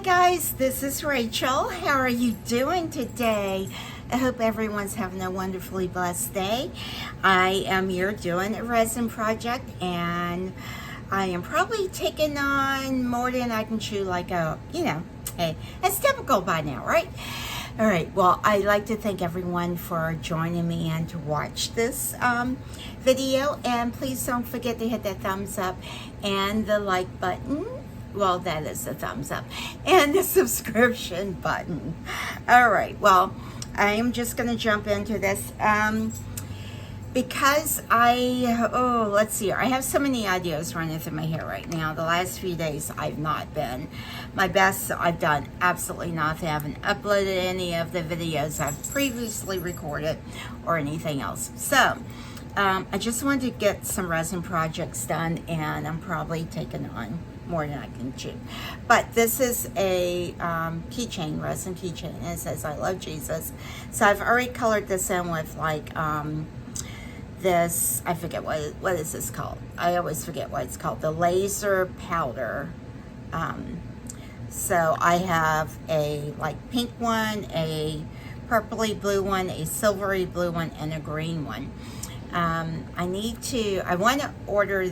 guys, this is Rachel. How are you doing today? I hope everyone's having a wonderfully blessed day. I am here doing a resin project, and I am probably taking on more than I can chew, like hey, it's typical by now, right? All right, well, I'd like to thank everyone for joining me and to watch this video, and please don't forget to hit that thumbs up and the like button. Well, that is the thumbs up, and the subscription button. All right, well, I am just going to jump into this because let's see here. I have so many ideas running through my head right now. The last few days, I've not been my best. I've done absolutely nothing. I haven't uploaded any of the videos I've previously recorded or anything else. So, I just wanted to get some resin projects done, and I'm probably taking on more than I can chew. But this is a keychain, resin keychain, and it says I love Jesus. So I've already colored this in with like this, I forget what is this called. I always forget what it's called. The laser powder. So I have a like pink one, a purpley blue one, a silvery blue one, and a green one. I want to order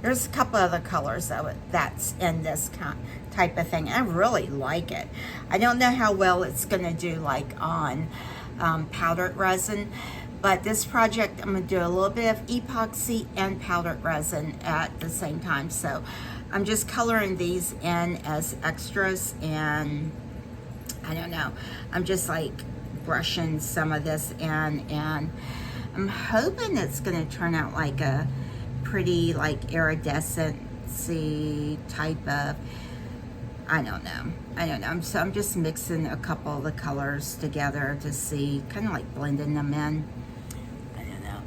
there's a couple other colors that's in this type of thing. I really like it. I don't know how well it's going to do like on powdered resin, but this project I'm going to do a little bit of epoxy and powdered resin at the same time. So I'm just coloring these in as extras, and I don't know. I'm just like brushing some of this in, and I'm hoping it's going to turn out like a pretty like iridescent-y type of, I don't know. So I'm just mixing a couple of the colors together to see, kind of like blending them in. I don't know.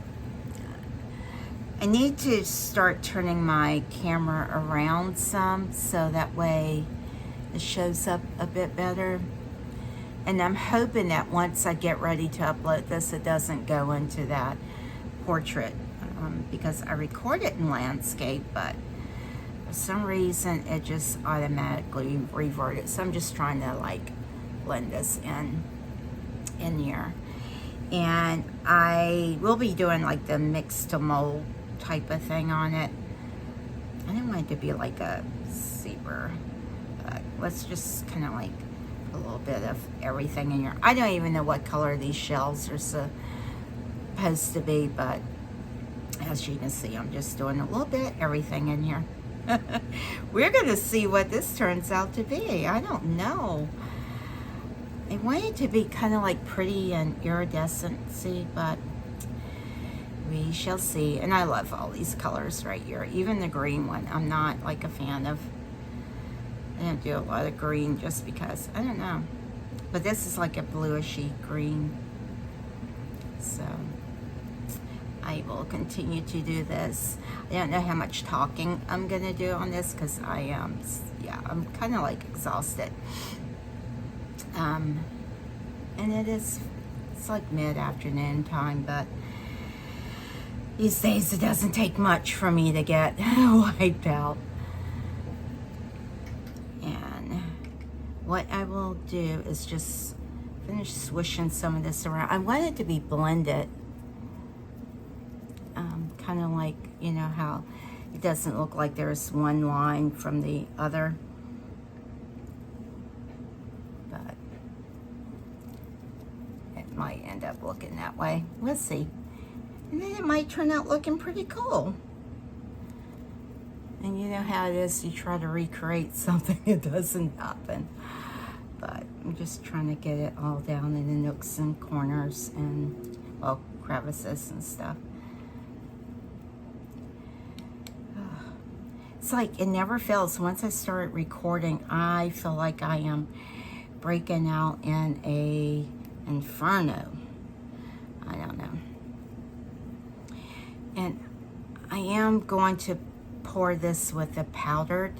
I need to start turning my camera around some so that way it shows up a bit better. And I'm hoping that once I get ready to upload this, it doesn't go into that portrait, because I record it in landscape, but for some reason it just automatically reverted. So I'm just trying to like blend this in here. And I will be doing like the mix to mold type of thing on it. I don't want it to be like a zebra, but let's just kind of like a little bit of everything in here. I don't even know what color these shells are supposed to be, but as you can see, I'm just doing a little bit of everything in here. We're going to see what this turns out to be. I don't know. I want it to be kind of like pretty and iridescent-y, but we shall see. And I love all these colors right here. Even the green one, I'm not like a fan of. I don't do a lot of green just because, I don't know. But this is like a bluishy green. So I will continue to do this. I don't know how much talking I'm going to do on this because I'm kind of like exhausted. And it's like mid-afternoon time, but these days it doesn't take much for me to get wiped out. And what I will do is just finish swishing some of this around. I want it to be blended. Kind of like, you know, how it doesn't look like there's one line from the other. But it might end up looking that way. We'll see. And then it might turn out looking pretty cool. And you know how it is, you try to recreate something, it doesn't happen. But I'm just trying to get it all down in the nooks and corners and, well, crevices and stuff. It's like it never fails. Once I start recording, I feel like I am breaking out in a inferno. I don't know. And I am going to pour this with the powdered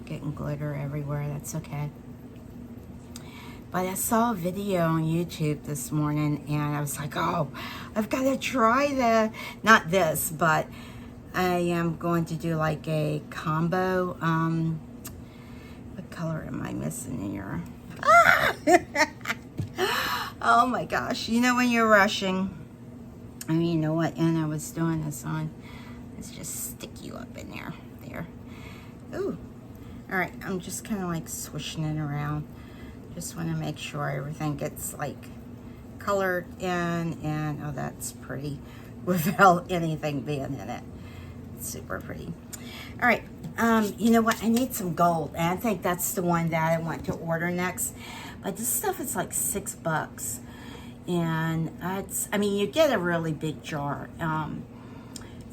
getting glitter everywhere. That's okay. But I saw a video on YouTube this morning, and I was like, oh, I've got to try not this, but I am going to do like a combo. What color am I missing here? Ah! Oh my gosh. You know when you're rushing. I mean, you know what end I was doing this on. Let's just stick you up in there. There. Ooh. Alright, I'm just kind of like swishing it around. Just want to make sure everything gets like colored in, and oh, that's pretty without anything being in it. It's super pretty. All right, you know what? I need some gold, and I think that's the one that I want to order next. But this stuff is like $6, and I mean, you get a really big jar.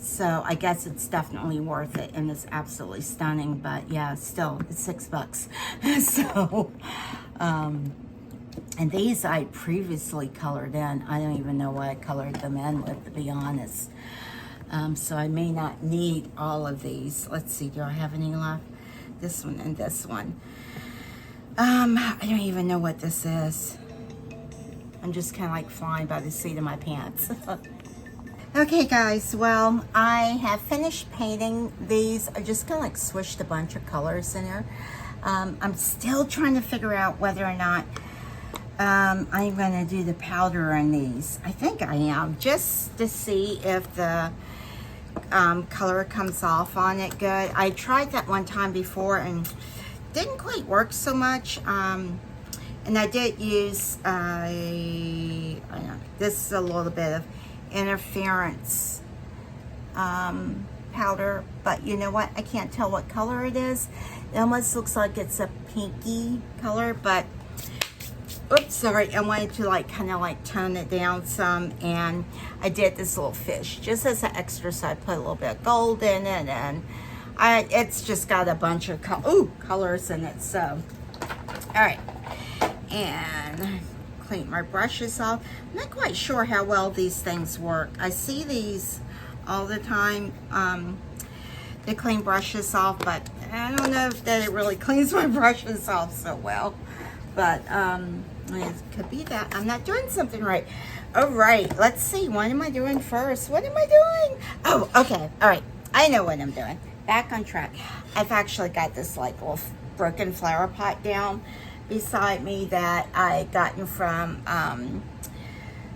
So I guess it's definitely worth it, and it's absolutely stunning. But yeah, still, it's $6. So, and these I previously colored in. I don't even know what I colored them in with, to be honest. So I may not need all of these. Let's see, do I have any left? This one and this one. I don't even know what this is. I'm just kind of like flying by the seat of my pants. Okay guys, well, I have finished painting these. I just kind of like swished a bunch of colors in there. I'm still trying to figure out whether or not I'm going to do the powder on these. I think I am, just to see if the color comes off on it good. I tried that one time before and didn't quite work so much. And I did use, I don't know, this is a little bit of interference powder, but you know what? I can't tell what color it is. It almost looks like it's a pinky color, but oops, sorry, I wanted to like kind of like tone it down some, and I did this little fish just as an extra, so I put a little bit of gold in it, and it's just got a bunch of colors in it. So all right, and clean my brushes off. I'm not quite sure how well these things work. I see these all the time. They clean brushes off, but I don't know if that it really cleans my brushes off so well. But it could be that I'm not doing something right. All right, let's see. What am I doing first? What am I doing? Oh, okay. All right, I know what I'm doing. Back on track. I've actually got this like little broken flower pot down beside me that I gotten from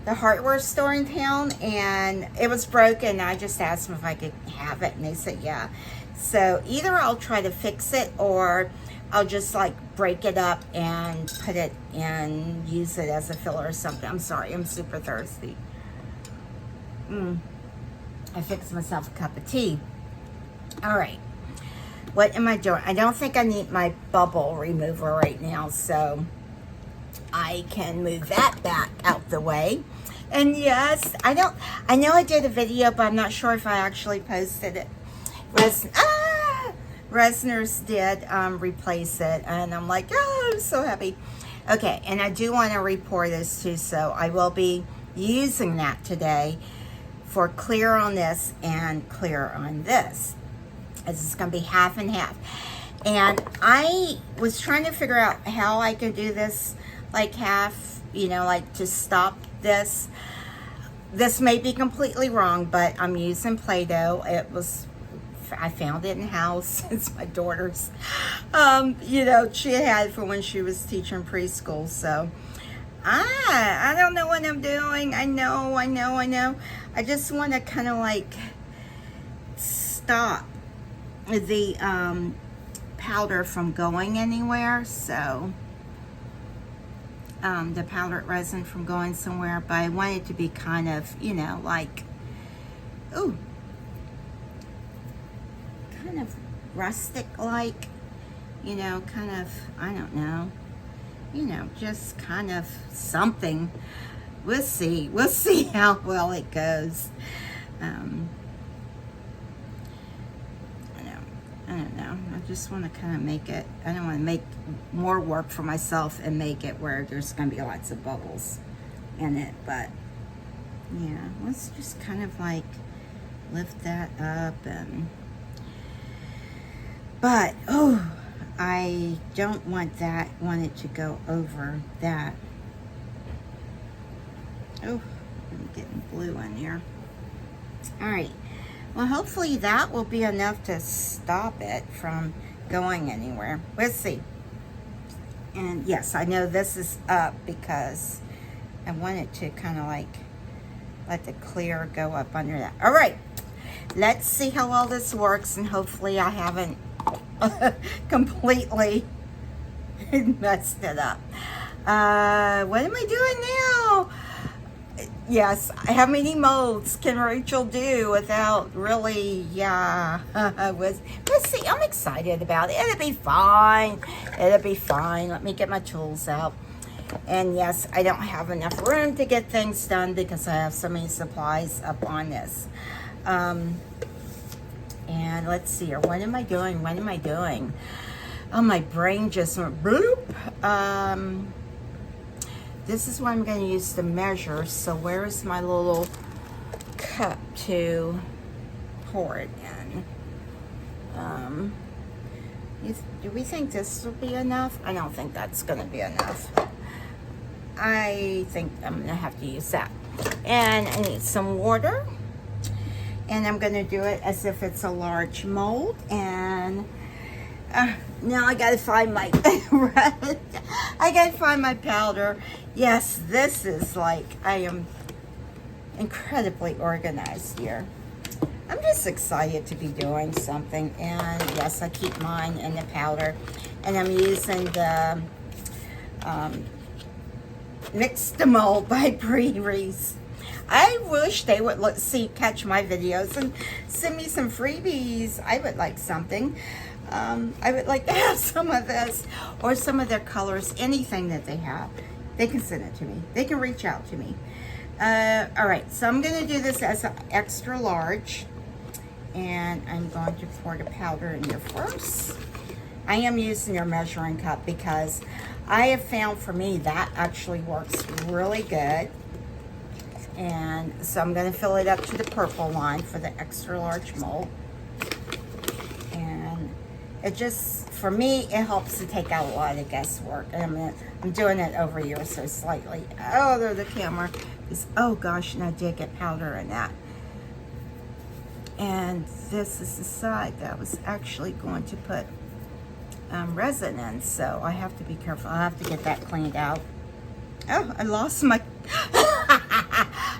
the hardware store in town, and it was broken. I just asked them if I could have it, and they said yeah. So either I'll try to fix it, or I'll just like break it up and put it in, use it as a filler or something. I'm sorry, I'm super thirsty. I fixed myself a cup of tea. All right. What am I doing? I don't think I need my bubble remover right now, so I can move that back out the way. And yes, I know I did a video, but I'm not sure if I actually posted it. Resiners did replace it, and I'm like, oh, I'm so happy. Okay, and I do want to report this too, so I will be using that today for clear on this and clear on this. This is going to be half and half. And I was trying to figure out how I could do this like half, you know, like to stop this. This may be completely wrong, but I'm using Play-Doh. I found it in the house. It's my daughter's. You know, she had it for when she was teaching preschool. So I don't know what I'm doing. I know. I just want to kind of like stop the powder from going anywhere, so the powdered resin from going somewhere, but I want it to be kind of, you know, like, ooh, kind of rustic like, you know, kind of, I don't know, you know, just kind of something. We'll see how well it goes. I don't know. I just want to kind of make it, I don't want to make more work for myself and make it where there's going to be lots of bubbles in it. But yeah, let's just kind of like lift that up. But oh, I don't want it to go over that. Oh, I'm getting blue in there. All right. Well, hopefully that will be enough to stop it from going anywhere. Let's see. And yes, I know this is up because I want it to kind of like let the clear go up under that. All right, let's see how all this works, and hopefully I haven't completely messed it up. What am I doing now? Yes, how many molds can Rachel do without really, let's see, I'm excited about it. It'll be fine. It'll be fine. Let me get my tools out. And yes, I don't have enough room to get things done because I have so many supplies up on this. And let's see here. What am I doing? What am I doing? Oh, my brain just went bloop. This is what I'm going to use to measure. So where's my little cup to pour it in? Do we think this will be enough? I don't think that's going to be enough. I think I'm going to have to use that. And I need some water. And I'm going to do it as if it's a large mold. And now I got to find my I got to find my powder. Yes, this is like, I am incredibly organized here. I'm just excited to be doing something. And yes, I keep mine in the powder. And I'm using the Mix2Pour by Resin. I wish they would catch my videos and send me some freebies. I would like something. I would like to have some of this or some of their colors, anything that they have. They can send it to me. They can reach out to me. All right, so I'm going to do this as an extra large. And I'm going to pour the powder in here first. I am using your measuring cup because I have found for me that actually works really good. And so I'm going to fill it up to the purple line for the extra large mold. And it just, for me, it helps to take out a lot of guesswork. And I'm doing it over here so slightly. Oh, there's the camera. Oh gosh, and I did get powder in that. And this is the side that I was actually going to put resin in. So I have to be careful. I have to get that cleaned out. Oh, I lost my...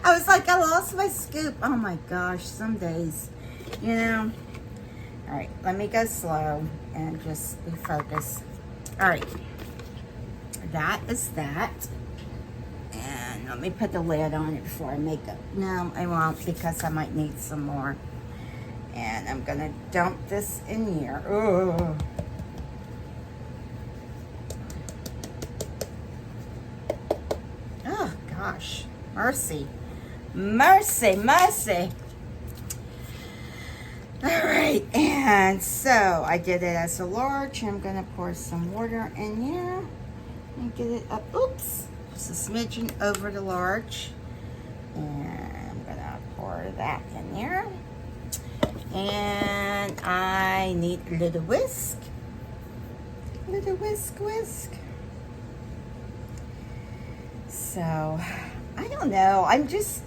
I was like, I lost my scoop. Oh my gosh, some days, you know. All right, let me go slow and just be focused. All right, that is that. And let me put the lid on it before I make it. No, I won't because I might need some more. And I'm gonna dump this in here. Oh. Oh gosh, mercy. Mercy, mercy. All right, and so I did it as a large. I'm gonna pour some water in here and get it up. Oops, just a smidgen over the large. And I'm gonna pour that in there. And I need a little whisk. Little whisk, whisk. So, I don't know. I'm just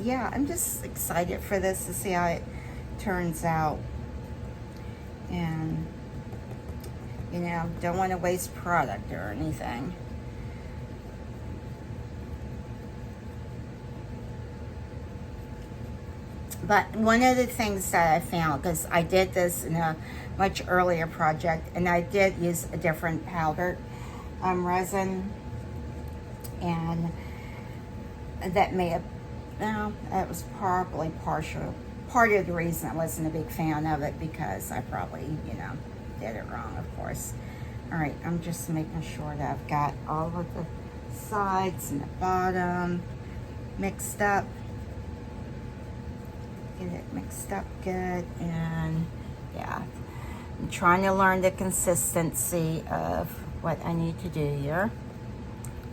excited for this to see how it turns out. And, you know, don't want to waste product or anything. But one of the things that I found, because I did this in a much earlier project, and I did use a different powder resin, and that may have, no, that was probably part of the reason I wasn't a big fan of it, because I probably, you know, did it wrong, of course. All right, I'm just making sure that I've got all of the sides and the bottom mixed up. Get it mixed up good, and yeah, I'm trying to learn the consistency of what I need to do here.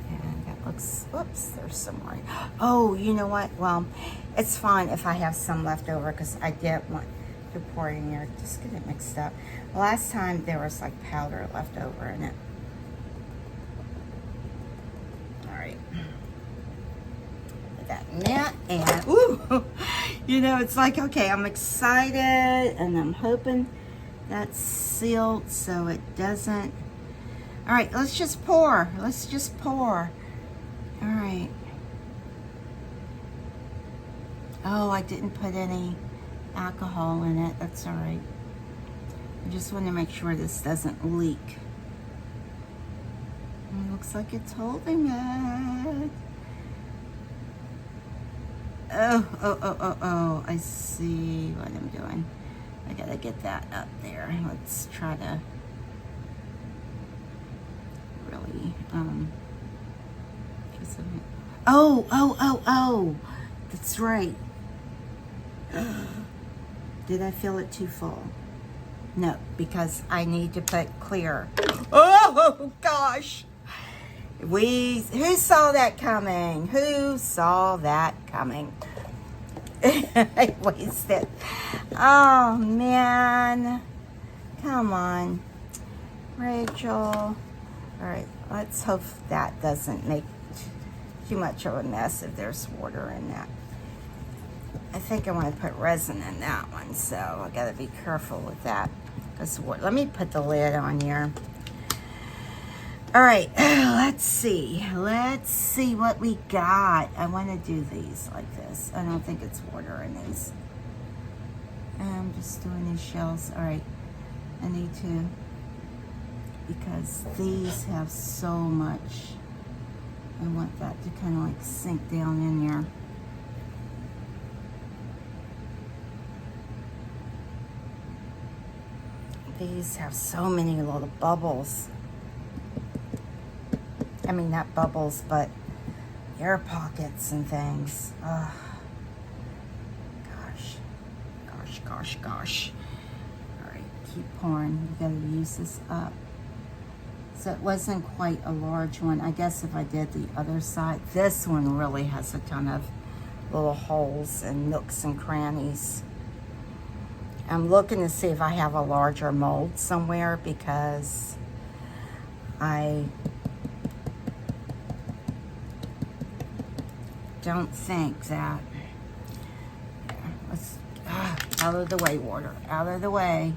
And that looks, whoops, there's some more. Oh, you know what? Well, it's fine if I have some left over, because I did want to pour in here. Just get it mixed up. Last time there was like powder left over in it. All right. Put that in that, and ooh, You know, it's like, okay, I'm excited and I'm hoping that's sealed so it doesn't. All right, let's just pour. Let's just pour. All right. Oh, I didn't put any alcohol in it. That's all right. I just want to make sure this doesn't leak. It looks like it's holding it. Oh, I see what I'm doing. I gotta get that up there. Let's try to really, oh, that's right. Did I fill it too full? No, because I need to put clear. Oh gosh. Who saw that coming? Who saw that coming? I wasted. Oh man. Come on. Rachel. All right, let's hope that doesn't make too much of a mess if there's water in that. I think I want to put resin in that one, so I gotta be careful with that. Let me put the lid on here. All right, let's see. Let's see what we got. I want to do these like this. I don't think it's water in these. I'm just doing these shells. All right, I need to, because these have so much. I want that to kind of like sink down in there. These have so many little bubbles. I mean, not bubbles, but air pockets and things. Ugh. Gosh. All right, keep pouring. We gotta use this up. So it wasn't quite a large one. I guess if I did the other side, this one really has a ton of little holes and nooks and crannies. I'm looking to see if I have a larger mold somewhere, because I don't think that. Let's out of the way, water, out of the way.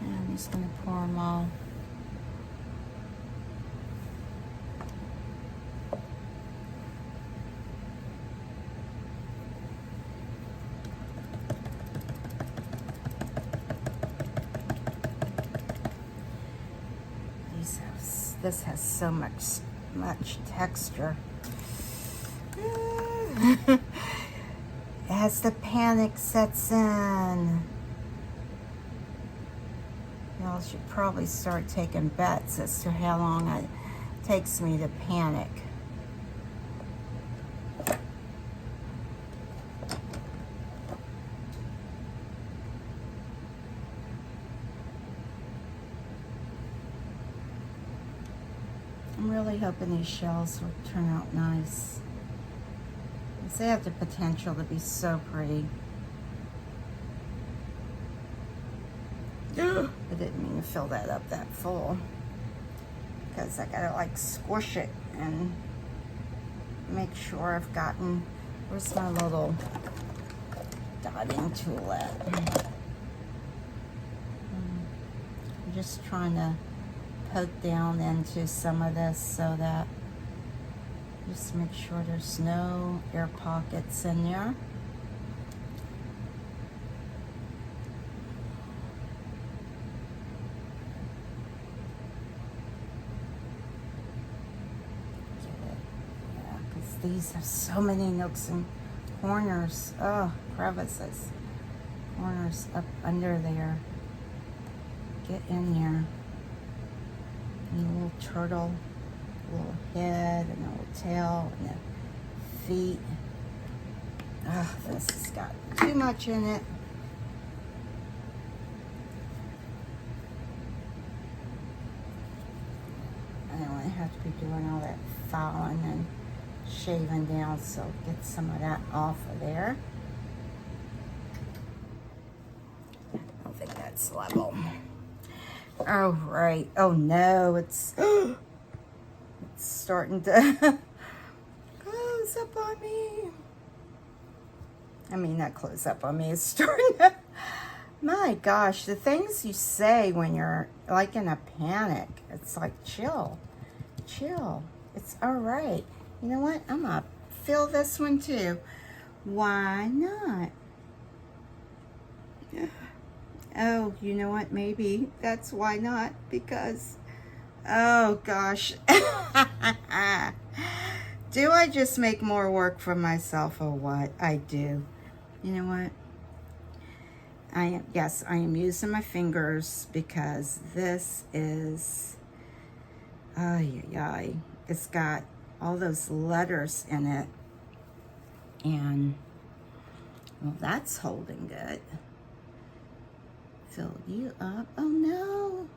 And I'm just gonna pour them all. This has so much texture. As the panic sets in, y'all should probably start taking bets as to how long it takes me to panic. I'm really hoping these shells will turn out nice. They have the potential to be so pretty. I didn't mean to fill that up that full, because I gotta like squish it and make sure I've gotten, where's my little dotting toolette? I'm just trying to poke down into some of this so that, just make sure there's no air pockets in there. Yeah, because these have so many nooks and corners. Oh, crevices. Corners up under there. Get in there. And a little turtle, a little head, and a little tail, and the feet. Ah, this has got too much in it. I don't want to have to be doing all that filing and shaving down, so get some of that off of there. I don't think that's level. Oh, right. Oh, no, it's, it's starting to close up on me. I mean, not close up on me. It's starting to, my gosh, the things you say when you're like in a panic. It's like, chill, chill. It's all right. You know what? I'm going to fill this one too. Why not? Oh, you know what? Maybe that's why not, because, oh gosh. Do I just make more work for myself or what? I do. You know what? Yes, I am using my fingers because this is, ay, ay, ay. It's got all those letters in it. And, well, that's holding good. Fill you up. Oh, no.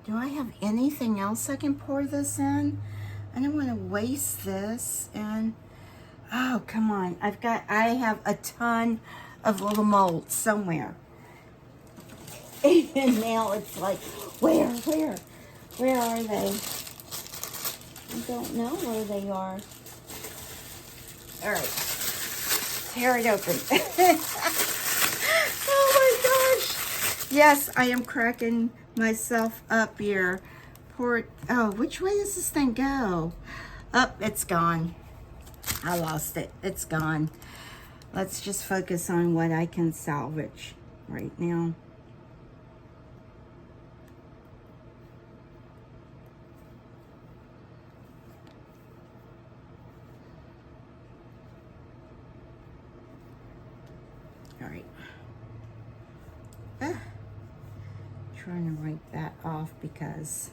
Do I have anything else I can pour this in? I don't want to waste this. And, oh, come on. I have a ton of little molds somewhere. And now it's like, where are they? I don't know where they are. All right, tear it open. Oh my gosh. Yes, I am cracking myself up here. Pour it. Oh, which way does this thing go? Oh, it's gone. I lost it. It's gone. Let's just focus on what I can salvage right now. All right. Trying to wipe that off because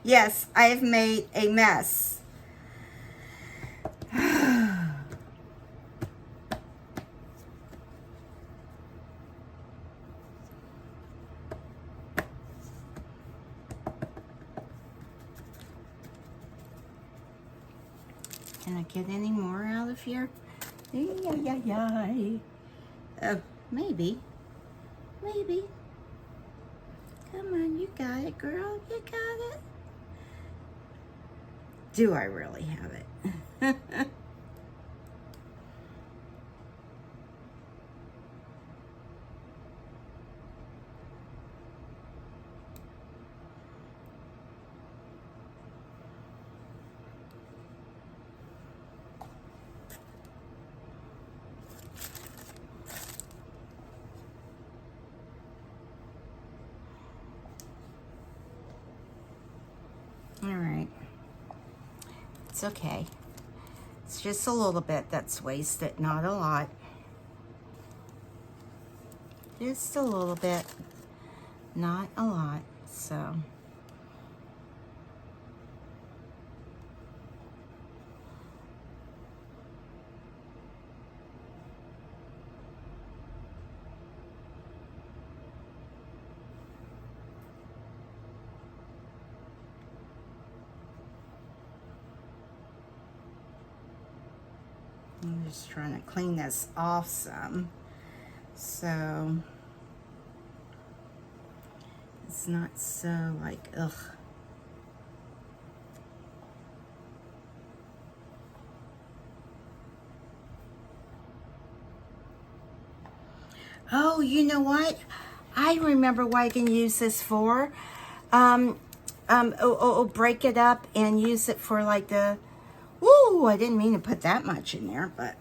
yes, I have made a mess. Can I get any more out of here? Oh, maybe. Maybe. Come on, you got it, girl. You got it. Do I really have it? All right. It's okay. It's just a little bit that's wasted, not a lot. Just a little bit, not a lot, so. I'm just trying to clean this off some, so it's not so like, ugh. Oh, you know what? I remember what I can use this for. Break it up and use it for like the, woo, I didn't mean to put that much in there, but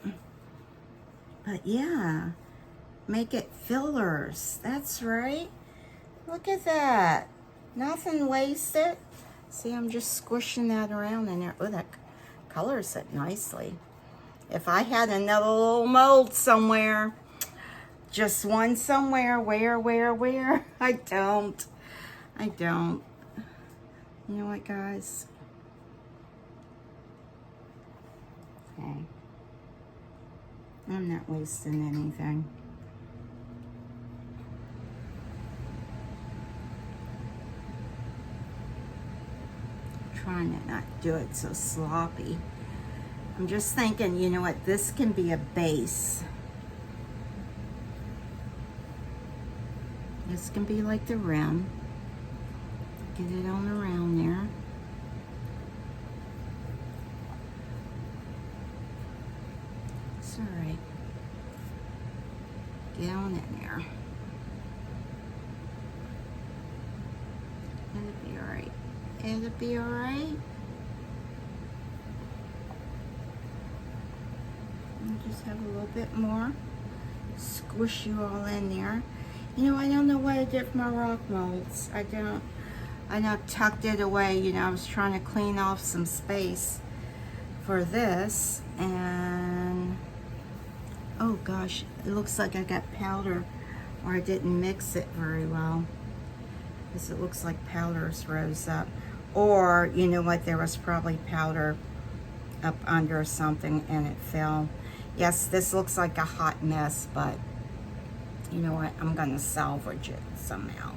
yeah, make it fillers. That's right. Look at that. Nothing wasted. See, I'm just squishing that around in there. Oh, that colors it nicely. If I had another little mold somewhere, just one somewhere, where? I don't. You know what, guys? Okay. I'm not wasting anything. trying to not do it so sloppy. I'm just thinking, you know what, this can be a base. This can be like the rim. Get it on around there. It's all right. Get on in there. It'll be all right. It'll be all right. And just have a little bit more. Squish you all in there. You know, I don't know what I did for my rock molds. I know I tucked it away. You know, I was trying to clean off some space for this, and oh gosh, it looks like I got powder, or I didn't mix it very well, because it looks like powders rose up. Or, you know what, there was probably powder up under something and it fell. Yes, this looks like a hot mess, but you know what, I'm gonna salvage it somehow.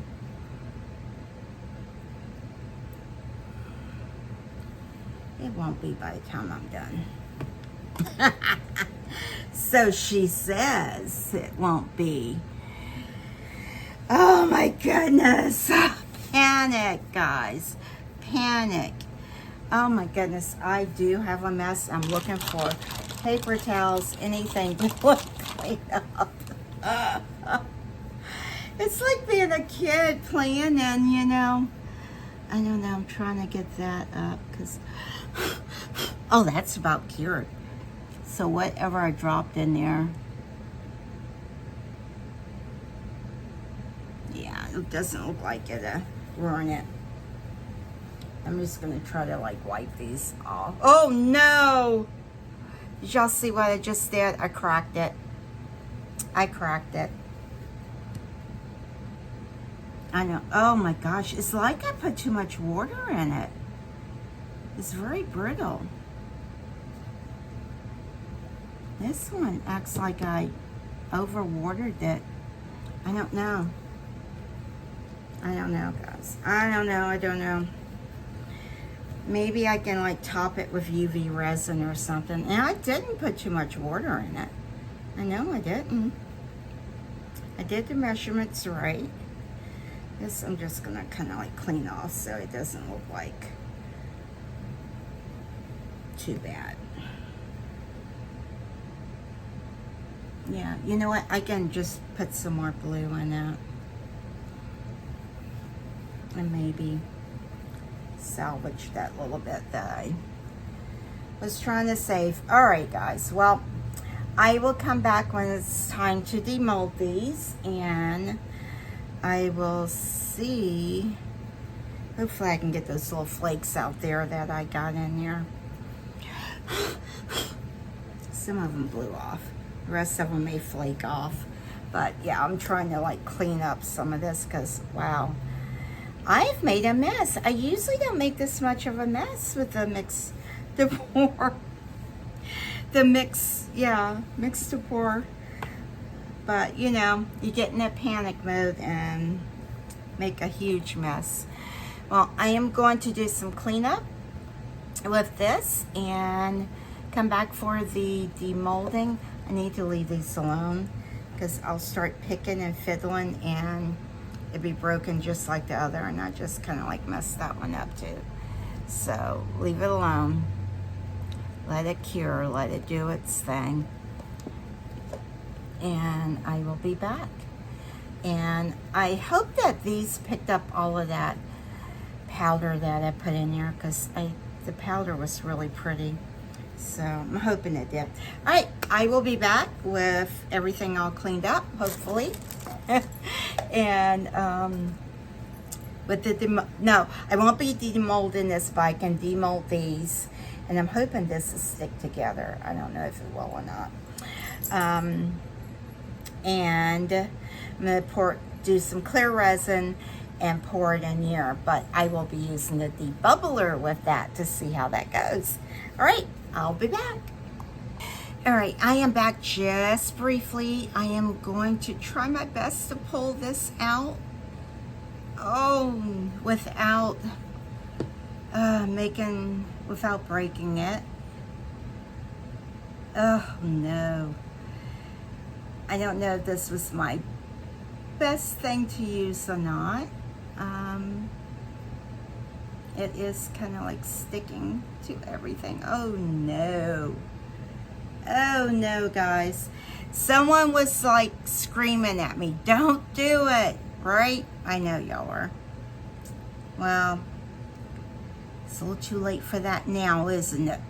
It won't be by the time I'm done. So she says it won't be. Oh my goodness. Panic, guys. Panic. Oh my goodness. I do have a mess. I'm looking for paper towels, anything to clean up. It's like being a kid playing, and you know, I don't know, I'm trying to get that up because, oh, that's about cured. So whatever I dropped in there, yeah, it doesn't look like it ruined it. I'm just gonna try to like wipe these off. Oh no! Did y'all see what I just did? I cracked it. I cracked it. I know. Oh my gosh. It's like I put too much water in it. It's very brittle. This one acts like I overwatered it. I don't know. I don't know, guys. I don't know. Maybe I can like top it with UV resin or something. And I didn't put too much water in it. I know I didn't. I did the measurements right. This I'm just gonna kind of like clean off so it doesn't look like too bad. Yeah, you know what? I can just put some more blue in that. And maybe salvage that little bit that I was trying to save. All right, guys. Well, I will come back when it's time to demold these, and I will see. Hopefully I can get those little flakes out there that I got in there. Some of them blew off. The rest of them may flake off. But yeah, I'm trying to like clean up some of this because, wow, I've made a mess. I usually don't make this much of a mess with the Mix2Pour. The Mix2Pour. But, you know, you get in that panic mode and make a huge mess. Well, I am going to do some cleanup with this and come back for the demolding. I need to leave these alone because I'll start picking and fiddling and it'd be broken just like the other, and I just kind of like messed that one up too. So leave it alone. Let it cure. Let it do its thing. And I will be back. And I hope that these picked up all of that powder that I put in there, because the powder was really pretty. So I'm hoping it did. All right, I will be back with everything all cleaned up, hopefully. And with the no, I won't be demolding this, but I can demold these. And I'm hoping this will stick together. I don't know if it will or not. And I'm gonna do some clear resin and pour it in here, but I will be using the debubbler with that to see how that goes. All right, I'll be back. All right, I am back just briefly. I am going to try my best to pull this out. Oh, without making without breaking it. Oh no. I don't know if this was my best thing to use or not. It is kind of like sticking to everything. Oh no. Oh no, guys. Someone was like screaming at me, don't do it, right? I know y'all are. Well, it's a little too late for that now, isn't it?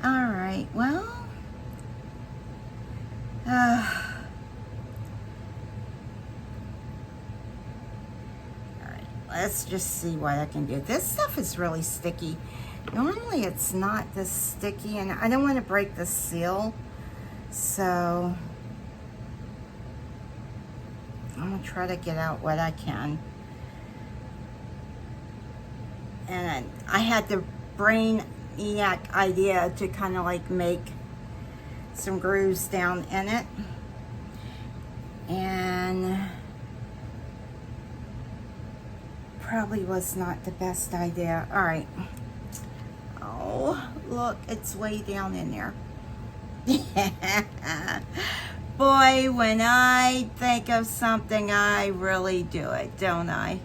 All right, well. Let's just see what I can do. This stuff is really sticky. Normally it's not this sticky, and I don't want to break the seal, so I'm gonna try to get out what I can. And I had the brainiac idea to kind of like make some grooves down in it, and probably was not the best idea. All right. Oh, look, it's way down in there. Boy, when I think of something, I really do it, don't I?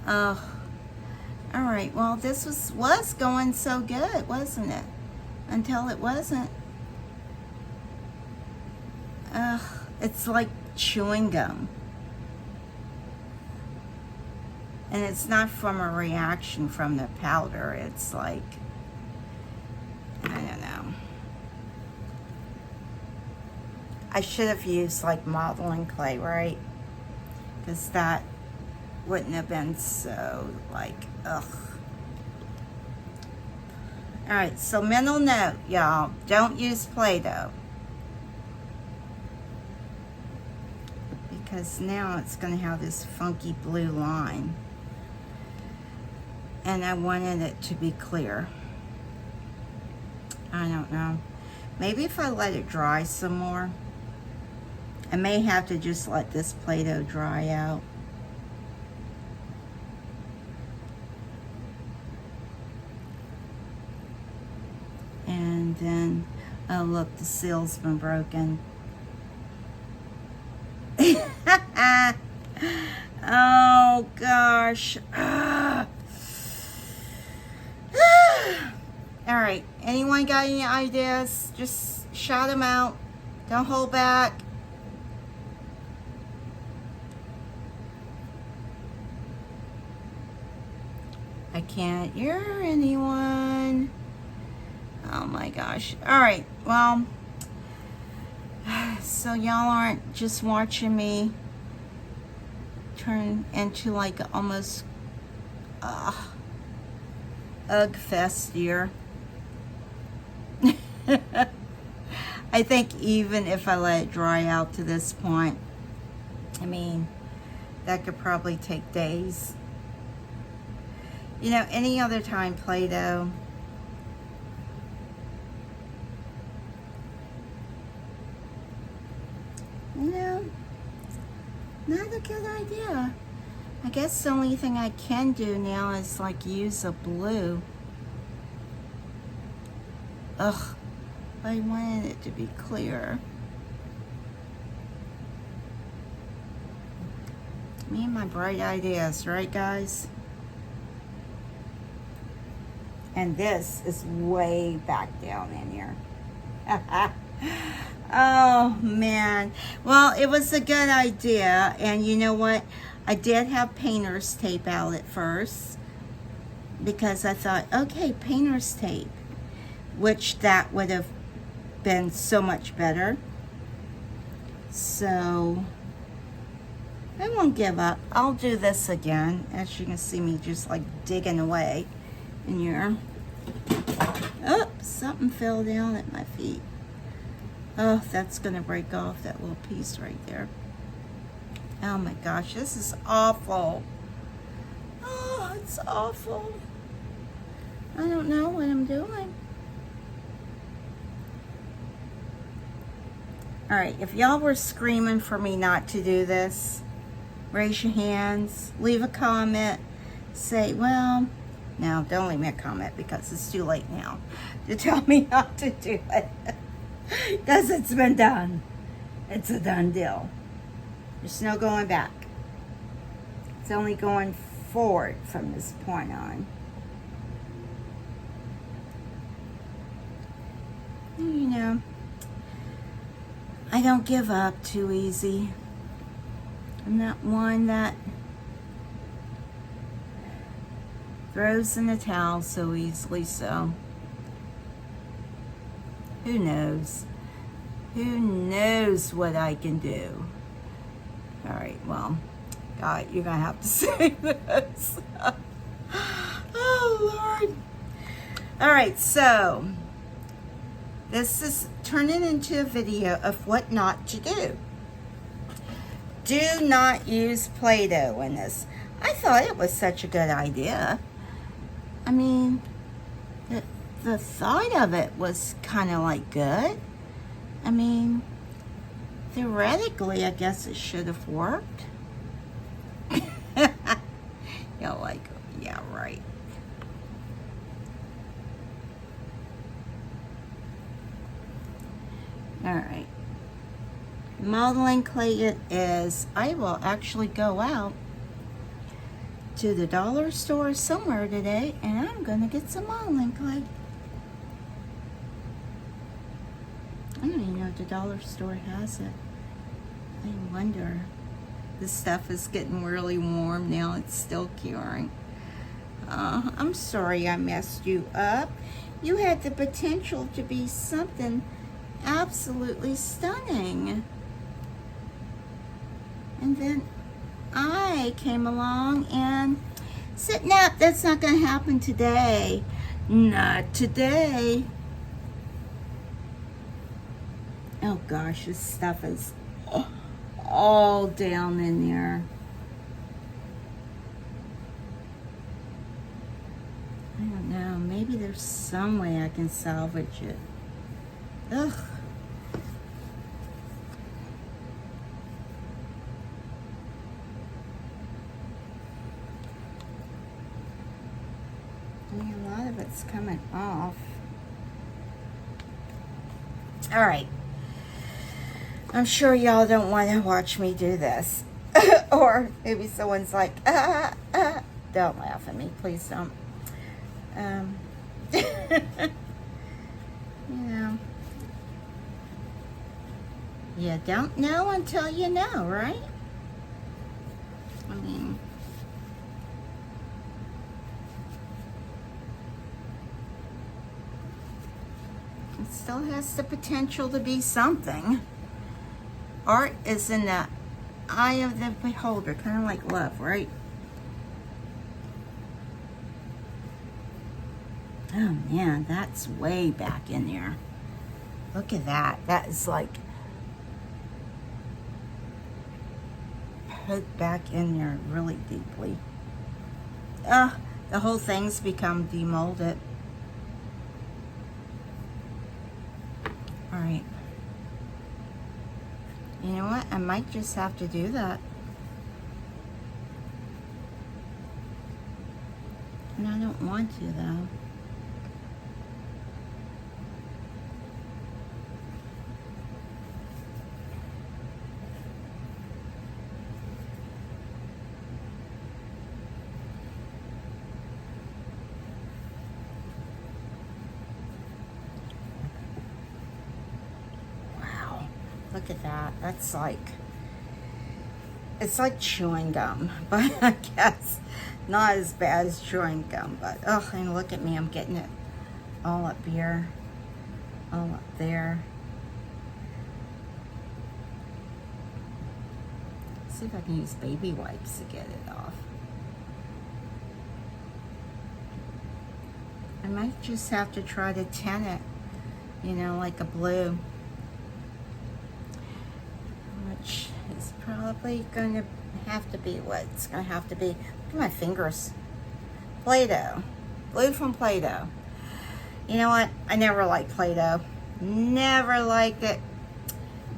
Oh, all right. Well, this was going so good, wasn't it? Until it wasn't. It's like chewing gum. And it's not from a reaction from the powder. It's like, I don't know. I should have used like modeling clay, right? Because that wouldn't have been so like, ugh. All right, so mental note, y'all. Don't use Play-Doh. Because now it's going to have this funky blue line. And I wanted it to be clear. I don't know. Maybe if I let it dry some more. I may have to just let this Play-Doh dry out. And then, oh look, the seal's been broken. Oh gosh. All right, anyone got any ideas? Just shout them out. Don't hold back. I can't hear anyone. Oh my gosh. All right, well, so y'all aren't just watching me turn into like almost ugh fest here. I think even if I let it dry out to this point, I mean, that could probably take days. You know, any other time Play-Doh, you know, not a good idea. I guess the only thing I can do now is like use a blue. Ugh, I wanted it to be clear. Me and my bright ideas, right guys? And this is way back down in here. Oh man. Well, it was a good idea, and you know what? I did have painter's tape out at first because I thought, okay, painter's tape, which that would have been so much better. So I won't give up. I'll do this again. As you can see me just like digging away in here. Oh, something fell down at my feet. Oh, that's gonna break off that little piece right there. Oh my gosh, this is awful. Oh, it's awful. I don't know what I'm doing. All right, if y'all were screaming for me not to do this, raise your hands, leave a comment, say, well, no, don't leave me a comment because it's too late now to tell me not to do it. Because it's been done. It's a done deal. There's no going back. It's only going forward from this point on. You know, I don't give up too easy. I'm not one that throws in the towel so easily, so who knows? Who knows what I can do? All right, well, God, you're gonna have to say this. Oh, Lord. All right, so this is turning into a video of what not to do. Do not use Play-Doh in this. I thought it was such a good idea. I mean, the thought of it was kind of like good. I mean, theoretically, I guess it should have worked. You're like, yeah, right. All right. Modeling clay it is. I will actually go out to the dollar store somewhere today and I'm going to get some modeling clay. I don't even know if the dollar store has it. I wonder. This stuff is getting really warm now. It's still curing. I'm sorry I messed you up. You had the potential to be something absolutely stunning. And then I came along and said, nah, that's not going to happen today. Not today. Oh gosh, this stuff is all down in there. I don't know. Maybe there's some way I can salvage it. Ugh. I mean, a lot of it's coming off. All right. I'm sure y'all don't want to watch me do this. Or maybe someone's like, don't laugh at me, please don't. You know, you don't know until you know, right? I mean, it still has the potential to be something. Art is in the eye of the beholder, kind of like love, right? Oh man, that's way back in there. Look at that. That is like poked back in there really deeply. The whole thing's become demolded. All right. You know what? I might just have to do that. And I don't want to, though. Look at that. That's like, it's like chewing gum, but I guess not as bad as chewing gum. But oh, and look at me, I'm getting it all up here, all up there. Let's see if I can use baby wipes to get it off. I might just have to try to tint it, you know, like a blue. Which is probably going to have to be what it's going to have to be. Look at my fingers. Play-Doh. Glue from Play-Doh. You know what? I never liked Play-Doh. Never liked it.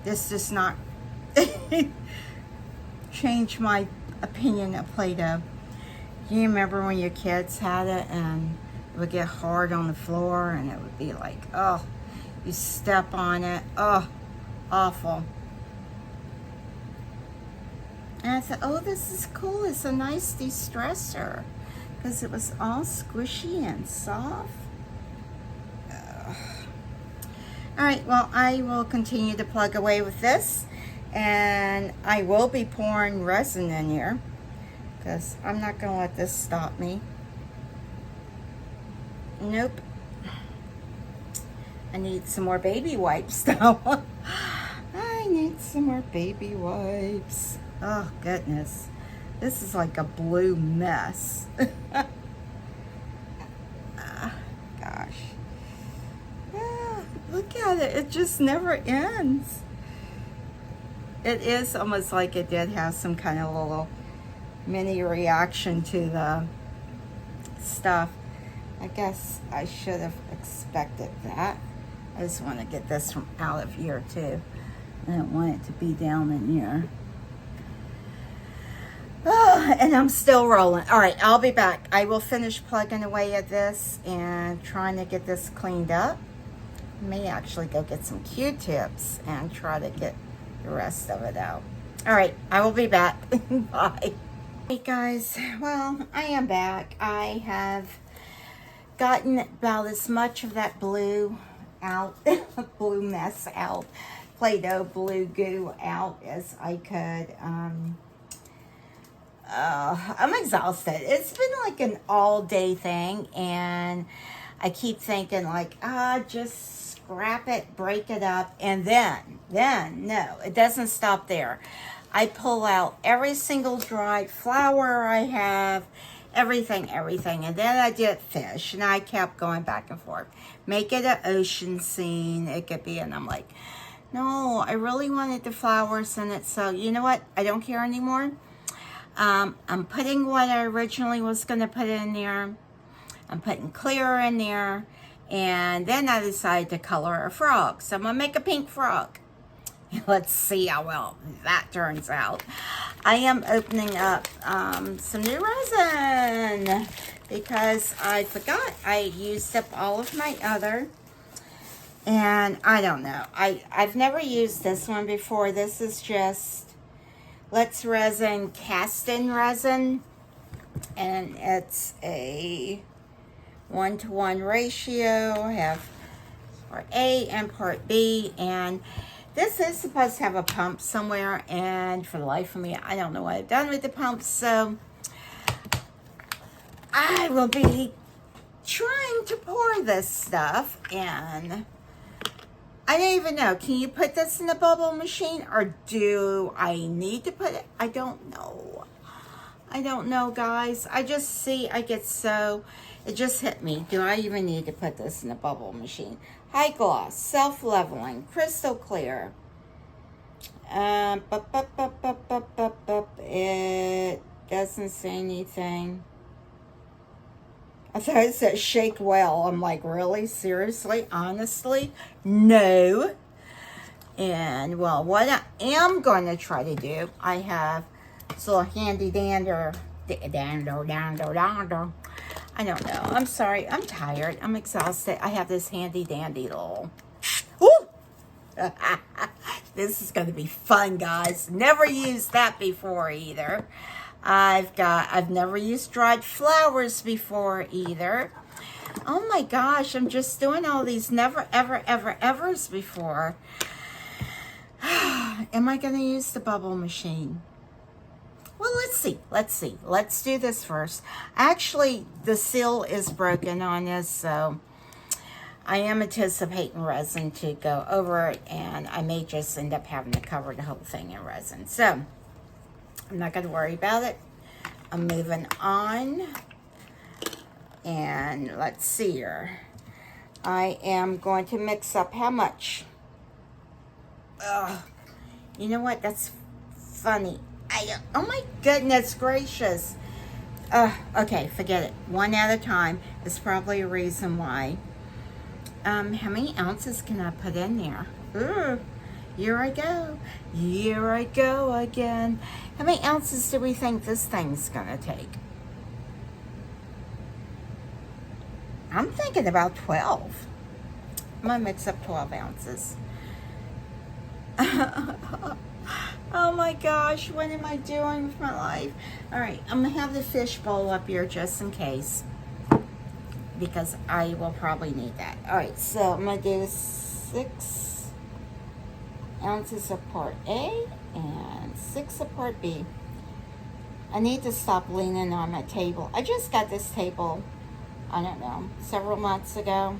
This does not change my opinion of Play-Doh. Do you remember when your kids had it and it would get hard on the floor and it would be like, oh, you step on it, oh, awful. And I thought, oh, this is cool. It's a nice de-stressor because it was all squishy and soft. Ugh. All right, well, I will continue to plug away with this, and I will be pouring resin in here because I'm not going to let this stop me. Nope. I need some more baby wipes, though. I need some more baby wipes. Oh, goodness. This is like a blue mess. Gosh. Yeah, look at it. It just never ends. It is almost like it did have some kind of little mini reaction to the stuff. I guess I should have expected that. I just want to get this from out of here, too. I don't want it to be down in here. Oh, and I'm still rolling. All right, I'll be back. I will finish plugging away at this and trying to get this cleaned up. I may actually go get some Q-tips and try to get the rest of it out. All right, I will be back. Bye. Hey guys, well, I am back. I have gotten about as much of that blue out, blue mess out, Play-Doh blue goo out as I could. I'm exhausted. It's been like an all-day thing, and I keep thinking like, just scrap it, break it up, and then, no, it doesn't stop there. I pull out every single dried flower I have, everything, and then I did fish, and I kept going back and forth. Make it an ocean scene, it could be, and I'm like, no, I really wanted the flowers in it, so you know what? I don't care anymore. I'm putting what I originally was going to put in there. I'm putting clear in there. And then I decided to color a frog. So I'm going to make a pink frog. Let's see how well that turns out. I am opening up some new resin because I forgot I used up all of my other. And I don't know. I've never used this one before. This is just Let's Resin cast-in resin, and it's a 1-to-1 ratio. I have part A and part B, and this is supposed to have a pump somewhere, and for the life of me, I don't know what I've done with the pump, so I will be trying to pour this stuff, and I don't even know. Can you put this in the bubble machine, or do I need to put it? I don't know. I don't know, guys. I just see, I get so, it just hit me. Do I even need to put this in the bubble machine? High gloss, self-leveling, crystal clear. It doesn't say anything. I thought it said shake well. I'm like, really? Seriously? Honestly? No. And, well, what I am going to try to do, I have this little handy dander. I don't know. I'm sorry. I'm tired. I'm exhausted. I have this handy dandy little... Woo! This is going to be fun, guys. Never used that before either. I've never used dried flowers before either. Oh my gosh, I'm just doing all these never, ever, ever, evers before. Am I going to use the bubble machine? Well, let's see. Let's do this first. Actually, the seal is broken on this, so I am anticipating resin to go over it, and I may just end up having to cover the whole thing in resin. So, I'm not going to worry about it. I'm moving on. And let's see here. I am going to mix up how much? You know what? That's funny. Oh my goodness gracious. Okay, forget it. One at a time. It's probably a reason why. How many ounces can I put in there? Ooh. Here I go. Here I go again. How many ounces do we think this thing's going to take? I'm thinking about 12. I'm gonna mix up 12 ounces. Oh my gosh, what am I doing with my life? All right, I'm gonna have the fish bowl up here just in case, because I will probably need that. All right, so I'm gonna do 6 ounces of part A and 6 of part B. I need to stop leaning on my table. I just got this table, I don't know, several months ago,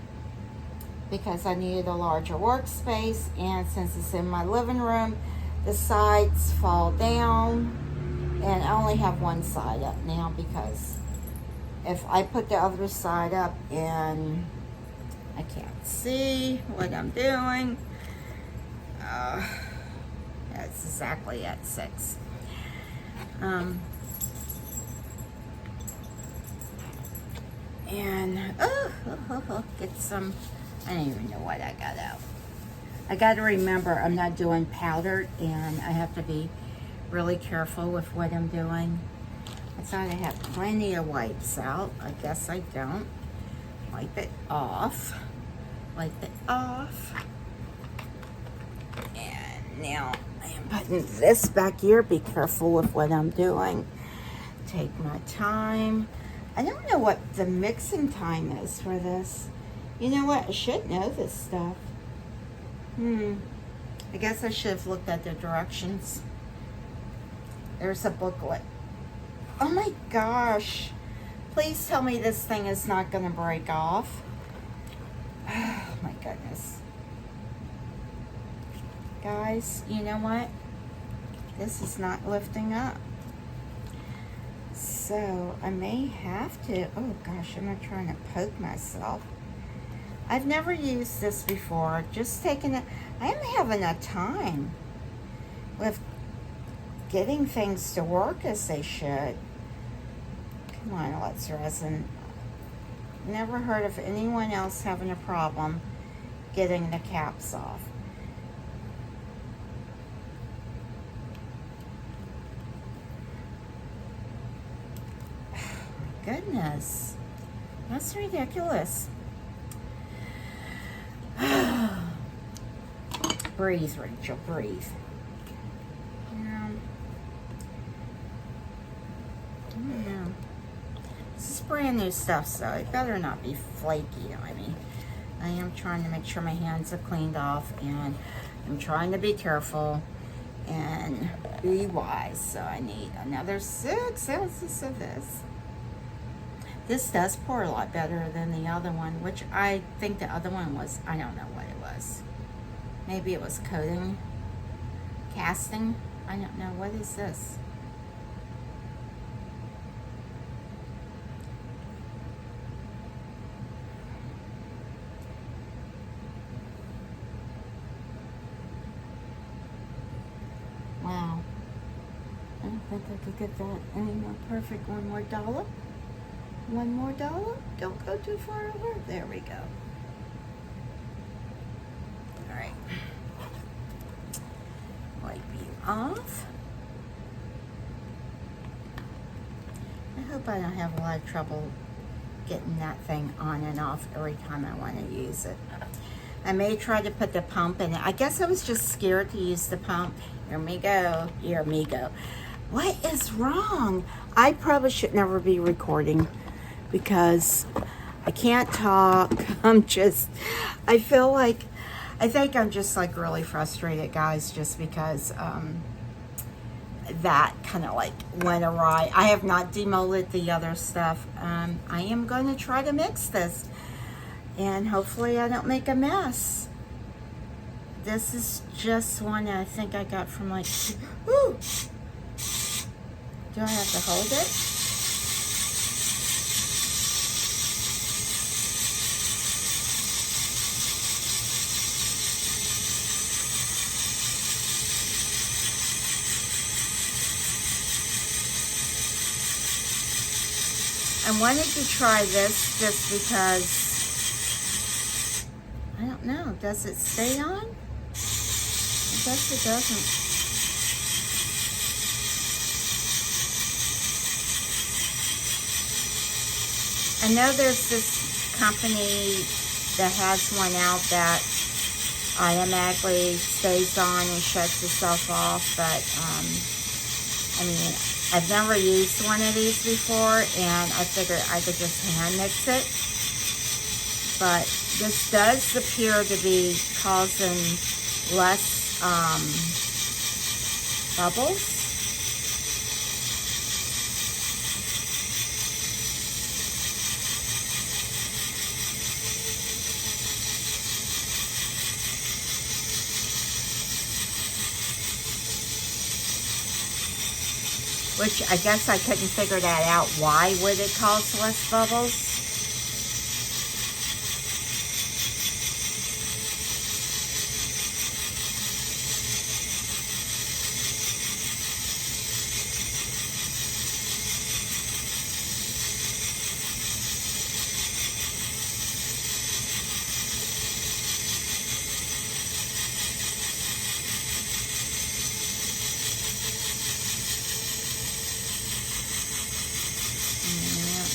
because I needed a larger workspace, and since it's in my living room, the sides fall down, and I only have one side up now, because if I put the other side up and I can't see what I'm doing, that's exactly at 6. And get some, I don't even know what I got out. I got to remember I'm not doing powdered, and I have to be really careful with what I'm doing. I thought I had plenty of wipes out. I guess I don't. Wipe it off. Wipe it off. And now I am putting this back here. Be careful with what I'm doing. Take my time. I don't know what the mixing time is for this. You know what? I should know this stuff. I guess I should have looked at the directions. There's a booklet. Oh my gosh. Please tell me this thing is not going to break off. Oh my goodness. Guys, you know what? This is not lifting up. So I may have to, oh gosh, I'm not trying to poke myself. I've never used this before. Just taking it, I am having a time with getting things to work as they should. Come on, let's resin. Never heard of anyone else having a problem getting the caps off. Goodness, that's ridiculous. Breathe, Rachel, breathe. I don't know. This is brand new stuff, so it better not be flaky on me. I am trying to make sure my hands are cleaned off, and I'm trying to be careful and be wise. So I need another 6 ounces of this. This does pour a lot better than the other one, which I think the other one was, I don't know what it was. Maybe it was coating, casting. I don't know. What is this? Wow. I don't think I could get that any more perfect. One more dollop. One more dollop. Don't go too far over. There we go. All right. Wipe you off. I hope I don't have a lot of trouble getting that thing on and off every time I want to use it. I may try to put the pump in it. I guess I was just scared to use the pump. Here me go. Here me go. What is wrong? I probably should never be recording, because I can't talk. I feel like, I think I'm just like really frustrated, guys, just because that kind of like went awry. I have not demolded the other stuff. I am going to try to mix this, and hopefully I don't make a mess. This is just one that I think I got from like, ooh. Do I have to hold it? I wanted to try this just because, I don't know, does it stay on? I guess it doesn't. I know there's this company that has one out that automatically stays on and shuts itself off, but I mean, I've never used one of these before, and I figured I could just hand mix it. But this does appear to be causing less bubbles. Which I guess I couldn't figure that out. Why would it cause less bubbles?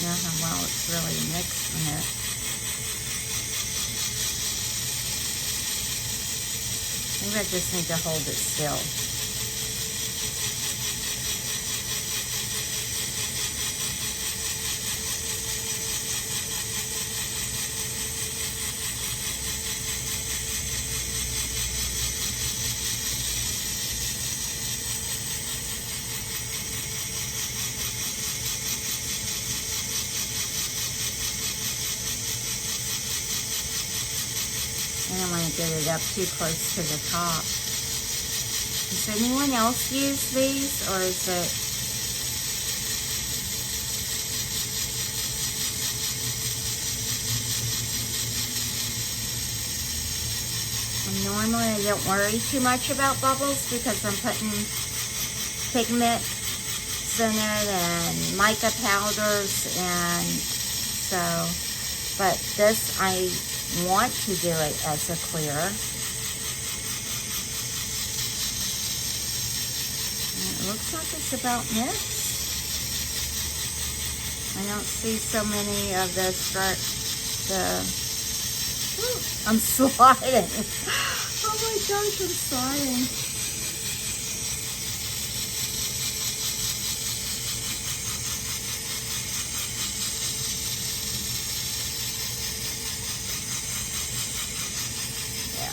Know how well it's really mixed in it. Maybe I just need to hold it still. I don't want to get it up too close to the top. Does anyone else use these, or is it... Normally I don't worry too much about bubbles because I'm putting pigments in it and mica powders, and so, but this I want to do it as a clear. And it looks like it's about mixed. I don't see so many of the I'm sliding. Oh my gosh, I'm sliding.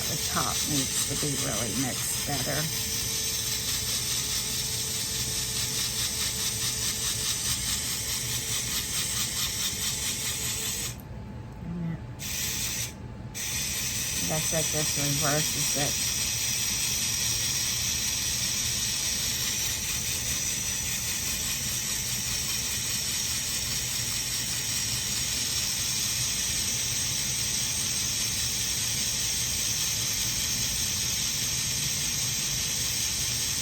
The top needs to be really mixed better. I guess that just reverses it.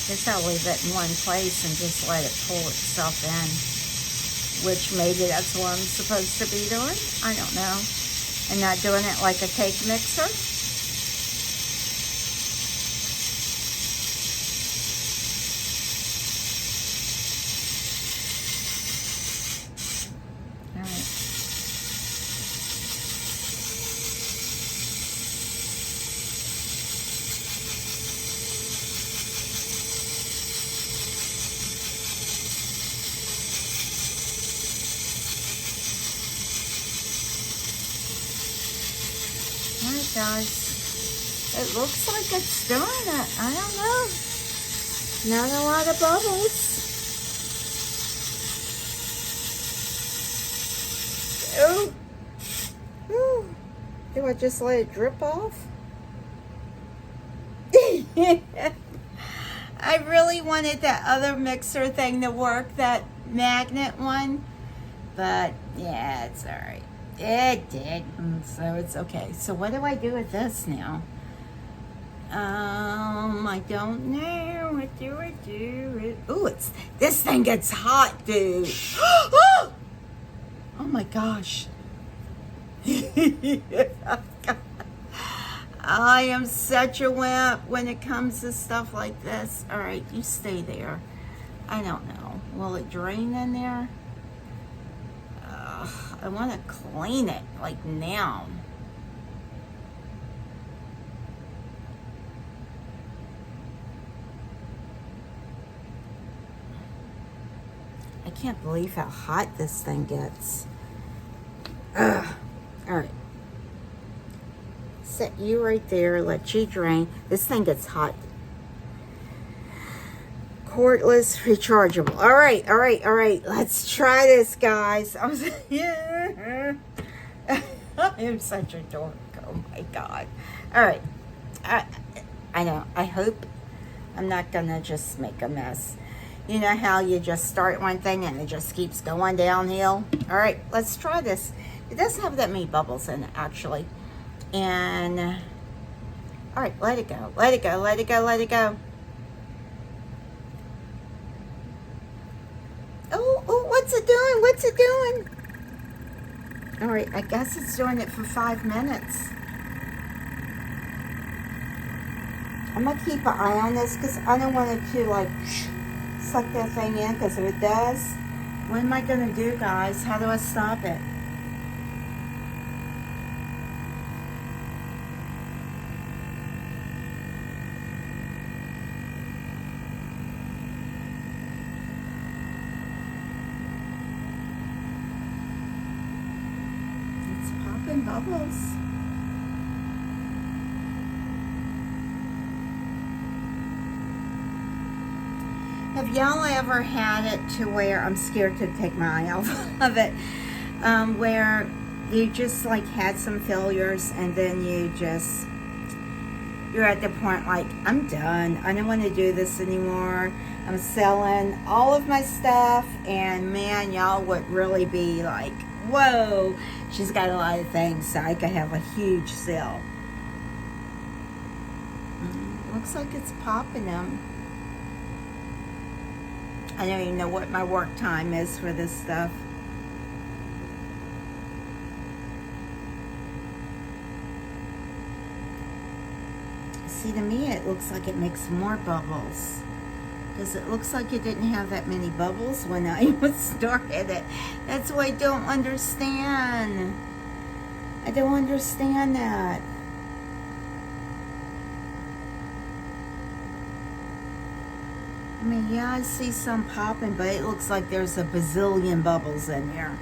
Guess I'll leave it in one place and just let it pull itself in, which maybe that's what I'm supposed to be doing. I don't know. And not doing it like a cake mixer. All right. Alright guys, it looks like it's doing it. I don't know. Not a lot of bubbles. Oh. Ooh. Do I just let it drip off? I really wanted that other mixer thing to work, that magnet one. But yeah, it's alright. It did, so it's okay. So what do I do with this now? I don't know. What do I do? Ooh, this thing gets hot, dude. Oh my gosh. I am such a wimp when it comes to stuff like this. All right, you stay there. I don't know. Will it drain in there? I want to clean it like now. I can't believe how hot this thing gets. Ugh. All right. Set you right there, let you drain. This thing gets hot. Cordless, rechargeable. All right, all right, all right. Let's try this, guys. Yeah. I am such a dork. Oh my God. All right. I know. I hope I'm not gonna just make a mess. You know how you just start one thing and it just keeps going downhill? All right, let's try this. It doesn't have that many bubbles in it, actually. And, all right, let it go. Let it go, let it go, let it go. Oh, what's it doing? What's it doing? All right, I guess it's doing it for 5 minutes. I'm gonna keep an eye on this because I don't want it to like suck that thing in, because if it does, what am I gonna do, guys? How do I stop it? It's popping bubbles. Have y'all ever had it to where, I'm scared to take my eye off of it, where you just like had some failures and then you're at the point like, I'm done. I don't want to do this anymore. I'm selling all of my stuff, and man, y'all would really be like, whoa, she's got a lot of things, so I could have a huge sale. Looks like it's popping them. I don't even know what my work time is for this stuff. See, to me, it looks like it makes more bubbles. Because it looks like it didn't have that many bubbles when I started it. That's what I don't understand. I don't understand that. I mean, yeah, I see some popping, but it looks like there's a bazillion bubbles in there.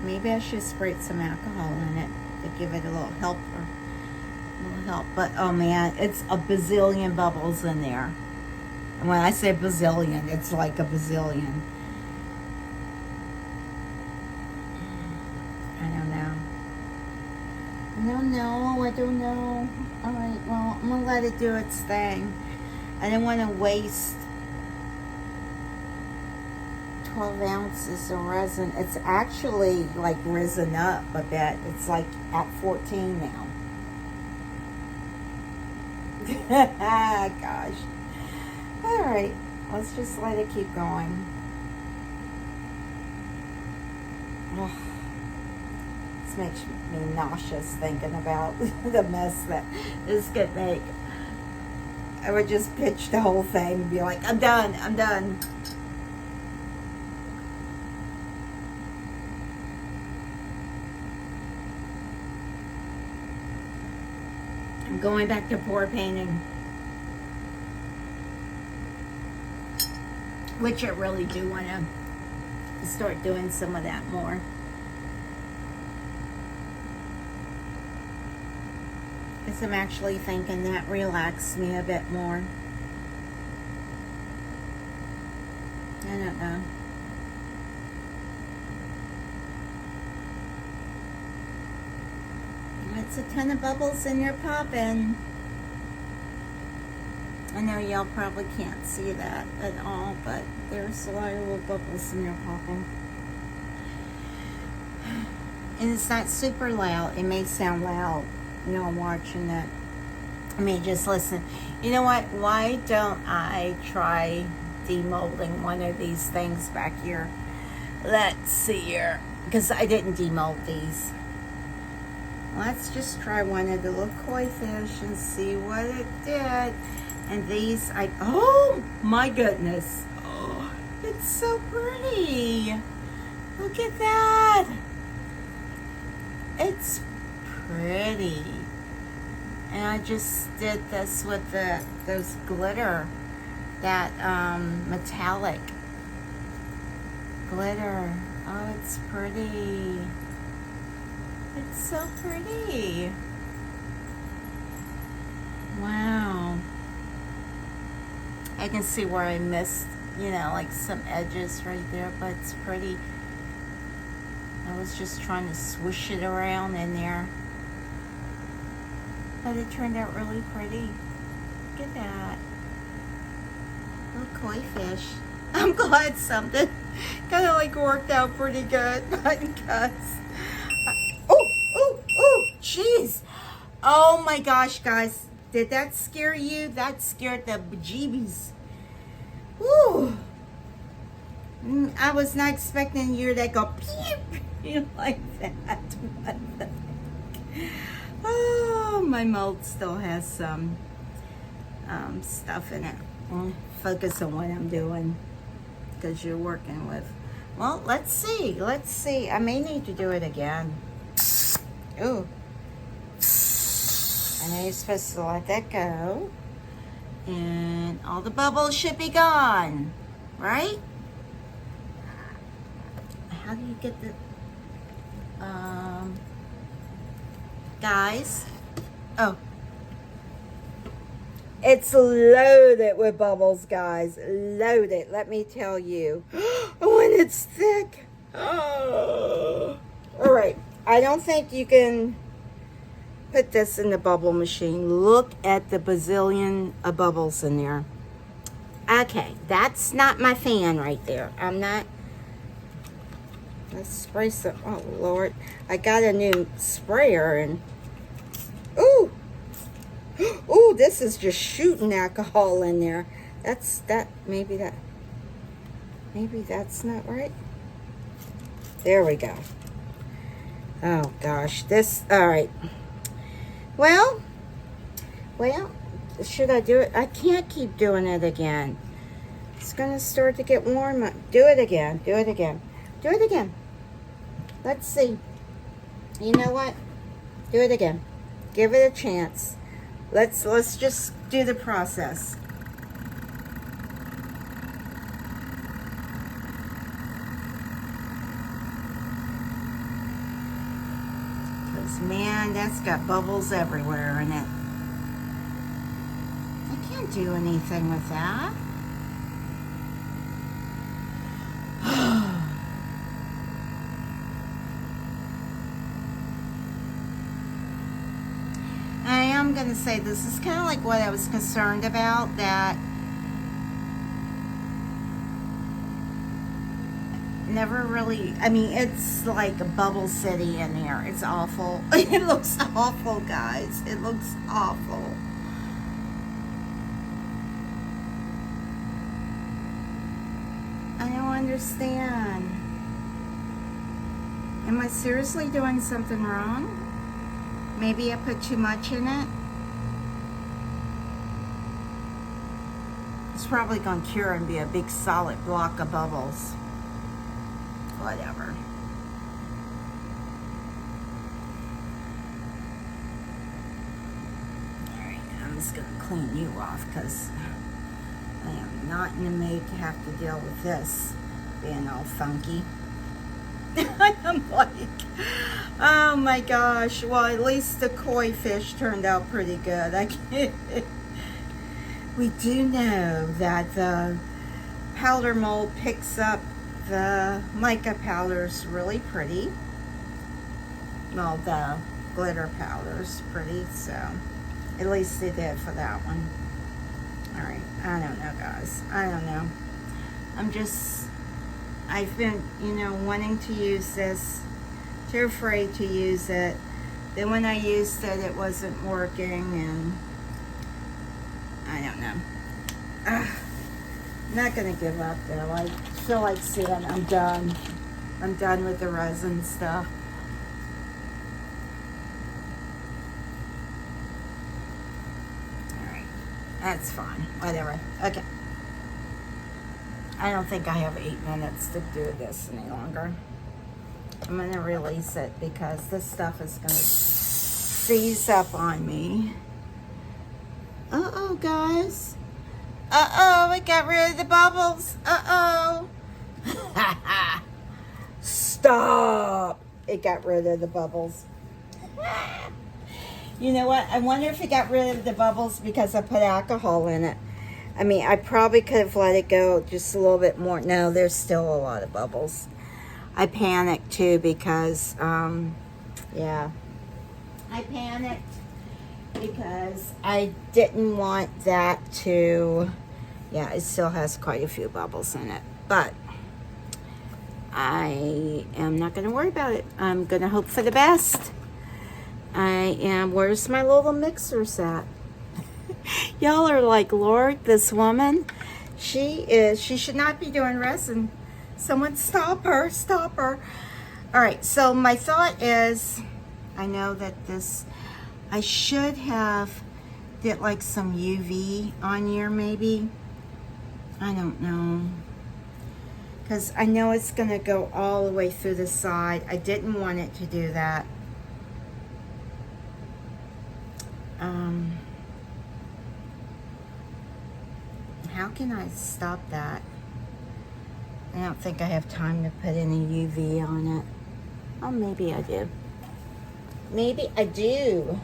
Maybe I should spray some alcohol in it to give it a little help. But, oh man, it's a bazillion bubbles in there. And when I say bazillion, it's like a bazillion. I don't know. All right, well, I'm gonna let it do its thing. I don't want to waste 12 ounces of resin. It's actually like risen up a bit. It's like at 14 now. Gosh. All right, let's just let it keep going. Oh. Makes me nauseous thinking about the mess that this could make. I would just pitch the whole thing and be like, I'm done, I'm done. I'm going back to pour painting, which I really do want to start doing some of that more. Because I'm actually thinking that relaxed me a bit more. I don't know. It's a ton of bubbles in your popping. I know y'all probably can't see that at all, but there's a lot of little bubbles in your popping. And it's not super loud. It may sound loud. You know, I'm watching that. I mean, just listen. You know what? Why don't I try demolding one of these things back here? Let's see here. Because I didn't demold these. let's just try one of the little koi fish and see what it did. And these, oh my goodness. Oh, it's so pretty. Look at that. It's pretty. And I just did this with those glitter, that metallic glitter. Oh, it's pretty. It's so pretty. Wow. I can see where I missed, you know, like some edges right there, but it's pretty. I was just trying to swoosh it around in there. But it turned out really pretty. Look at that. Little koi fish. I'm glad something kind of like worked out pretty good. Because, oh, jeez. Oh my gosh, guys. Did that scare you? That scared the bejeebies. Woo. I was not expecting you to go pew like that. What the heck? Oh, my mold still has some stuff in it. Focus on what I'm doing, because you're working with. Well, let's see. I may need to do it again. Ooh. I know you're supposed to let that go. And all the bubbles should be gone, right? How do you get the... guys? Oh. It's loaded with bubbles, guys. Loaded, let me tell you. When it's thick. Oh. All right. I don't think you can put this in the bubble machine. Look at the bazillion of bubbles in there. Okay, that's not my fan right there. I'm not. Let's spray some. Oh, Lord. I got a new sprayer and. Ooh. Ooh, this is just shooting alcohol in there. Maybe that's not right. There we go. Oh, gosh. All right. Well, should I do it? I can't keep doing it again. It's going to start to get warm. Do it again. Let's see. You know what? Do it again. Give it a chance. Let's just do the process. Because, man, that's got bubbles everywhere in it. I can't do anything with that. I'm going to say this is kind of like what I was concerned about, that never really, I mean, it's like a bubble city in here. It's awful. It looks awful, guys. It looks awful. I don't understand. Am I seriously doing something wrong? Maybe I put too much in it. It's probably going to cure and be a big solid block of bubbles. Whatever. Alright, I'm just going to clean you off because I am not in the mood to have to deal with this being all funky. I'm like, oh my gosh. Well, at least the koi fish turned out pretty good. We do know that the powder mold picks up the mica powders really pretty. Well, the glitter powder's pretty, so at least they did for that one. Alright, I don't know, guys. I don't know. I've been, wanting to use this, too afraid to use it. Then when I used it, it wasn't working, and I don't know. I'm not going to give up, though. I feel like saying I'm done. I'm done with the resin stuff. That's fine. Whatever. Okay. I don't think I have 8 minutes to do this any longer. I'm going to release it because this stuff is going to seize up on me. Uh-oh, guys. Uh-oh, it got rid of the bubbles. Uh-oh. Stop. It got rid of the bubbles. You know what? I wonder if it got rid of the bubbles because I put alcohol in it. I mean, I probably could have let it go just a little bit more. No, there's still a lot of bubbles. I panicked too because, yeah. I panicked because I didn't want that to, yeah, it still has quite a few bubbles in it. But I am not going to worry about it. I'm going to hope for the best. Where's my little mixers at? Y'all are like, Lord, this woman, she should not be doing resin. Someone stop her, stop her. All right, so my thought is, I know that I should have did like some UV on here maybe. I don't know. Because I know it's going to go all the way through the side. I didn't want it to do that. How can I stop that? I don't think I have time to put any UV on it. Oh, maybe I do. Maybe I do.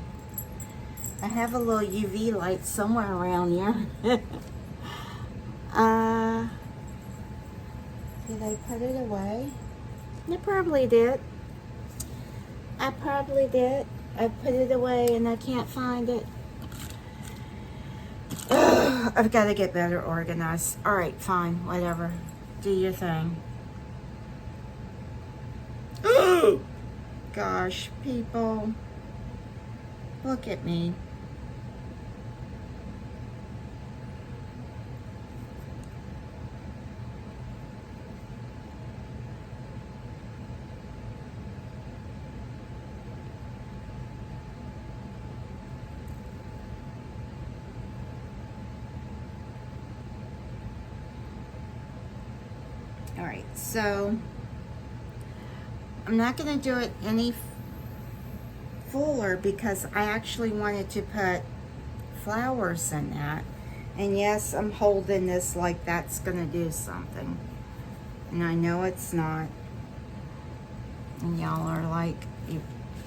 I have a little UV light somewhere around here. Did I put it away? I probably did. I probably did. I put it away and I can't find it. I've got to get better organized. All right, fine, whatever. Do your thing. Gosh, people. Look at me. All right, so I'm not going to do it any fuller because I actually wanted to put flowers in that. And yes, I'm holding this like that's going to do something. And I know it's not. And y'all are like,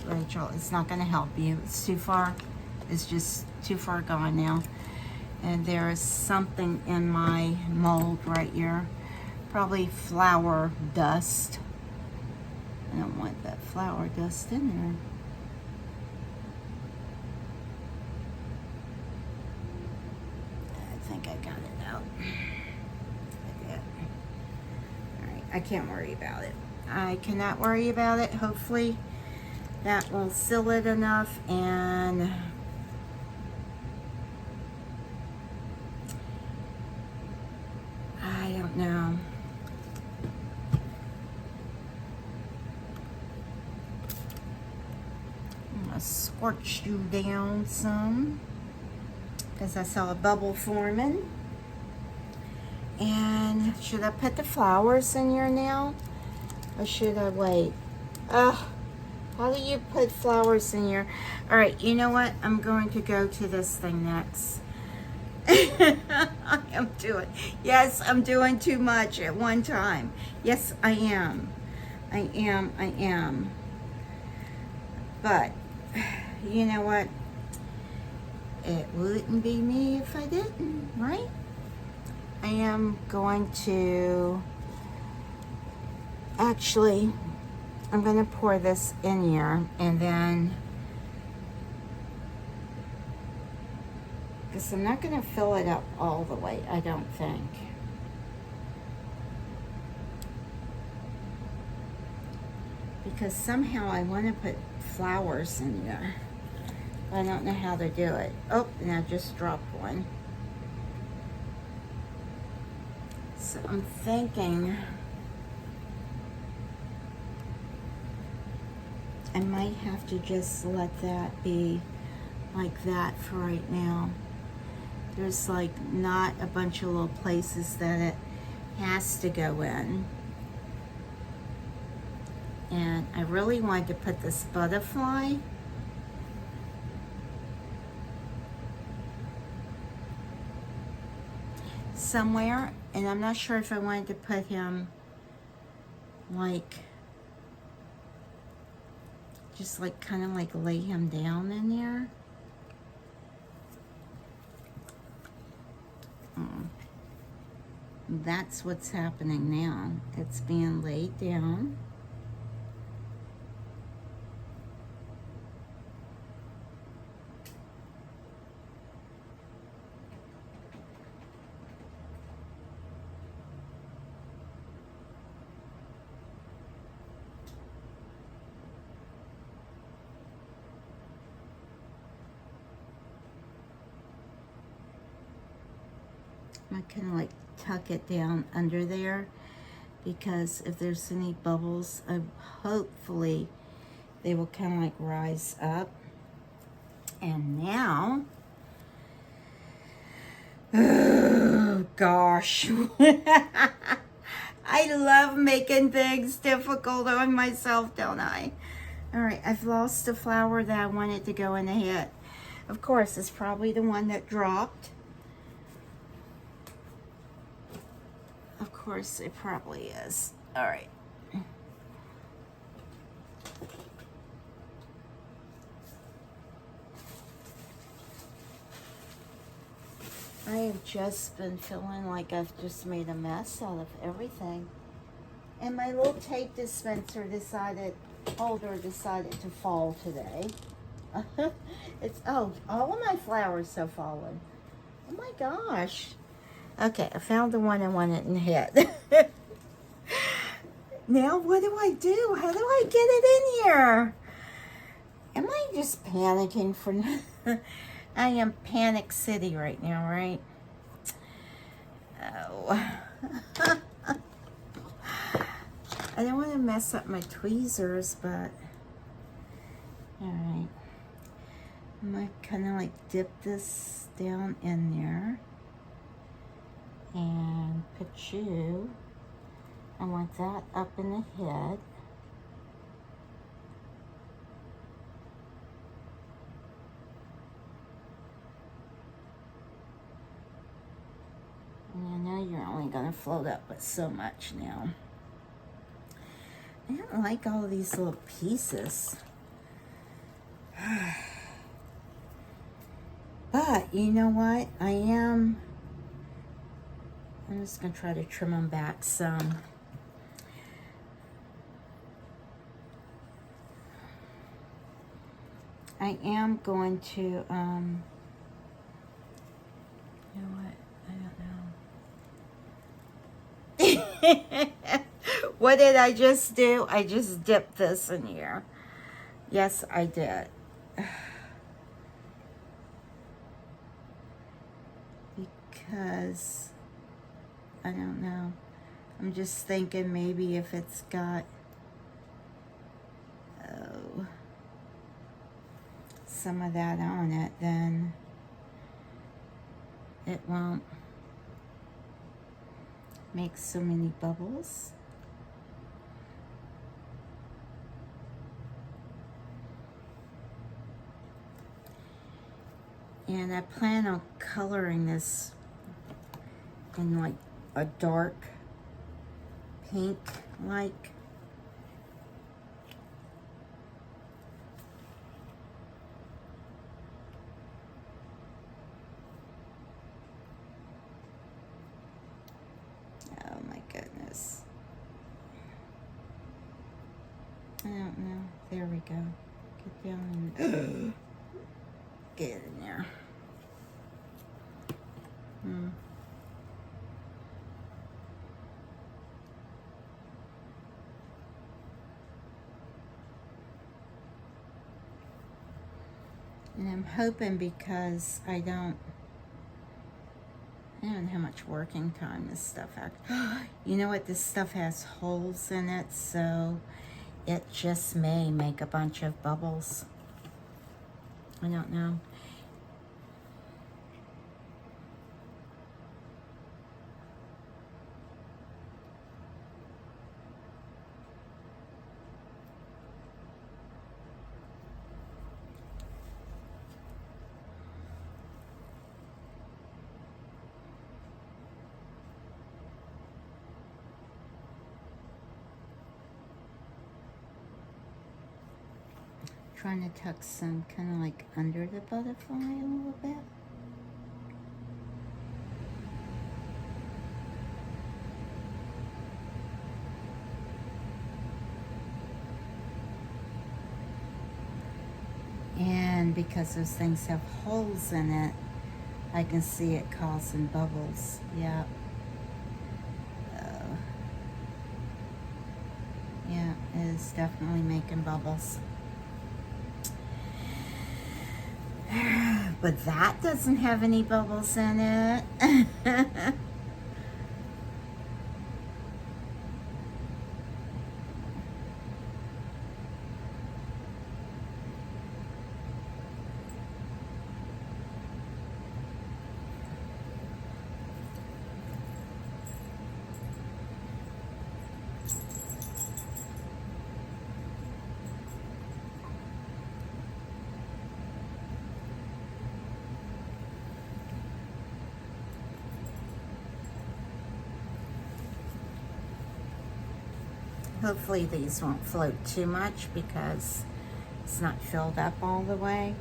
Rachel, it's not going to help you. It's too far. It's just too far gone now. And there is something in my mold right here. Probably flour dust. I don't want that flour dust in there. I think I got it out. I did. Alright, I can't worry about it. I cannot worry about it. Hopefully that will seal it enough, and I don't know. Scorch you down some because I saw a bubble forming. And should I put the flowers in here now or should I wait? How do you put flowers in here? All right, you know what? I'm going to go to this thing next. Yes, I'm doing too much at one time. Yes, I am. I am. But you know what? It wouldn't be me if I didn't, right? I am going to, actually, I'm going to pour this in here and then, because I'm not going to fill it up all the way, I don't think. Because somehow I want to put flowers in there. I don't know how to do it. Oh, and I just dropped one. So I'm thinking I might have to just let that be like that for right now. there's like not a bunch of little places that it has to go in. And I really wanted to put this butterfly somewhere, and I'm not sure if I wanted to put him like, just like kind of like lay him down in there. That's what's happening now. It's being laid down. I kind of like tuck it down under there, because if there's any bubbles, hopefully they will kind of like rise up. And now, oh gosh, I love making things difficult on myself, don't I? All right, I've lost the flower that I wanted to go in the hat. Of course, it's probably the one that dropped. Of course, it probably is. All right. I have just been feeling like I've just made a mess out of everything. And my little tape dispenser holder decided to fall today. All of my flowers have fallen. Oh my gosh. Okay, I found the one I wanted in the head. Now what do I do? How do I get it in here? Am I just panicking for... I am Panic City right now, right? Oh. I don't want to mess up my tweezers, but... Alright. I'm going to kind of like dip this down in there. And put you, I want that up in the head. And I know you're only gonna float up but so much now. I don't like all of these little pieces. But you know what? I'm just going to try to trim them back some. I am going to, you know what? I don't know. What did I just do? I just dipped this in here. Yes, I did. Because... I don't know. I'm just thinking maybe if it's got, some of that on it, then it won't make so many bubbles. And I plan on coloring this in like a dark pink like. Oh my goodness. I don't know. There we go. Get down and get it in there. And I'm hoping, because I don't know how much working time this stuff has. You know what? This stuff has holes in it, so it just may make a bunch of bubbles. I don't know. Trying to tuck some kind of like under the butterfly a little bit. And because those things have holes in it, I can see it causing bubbles. Yeah. Yeah, it is definitely making bubbles. But that doesn't have any bubbles in it. Hopefully these won't float too much because it's not filled up all the way.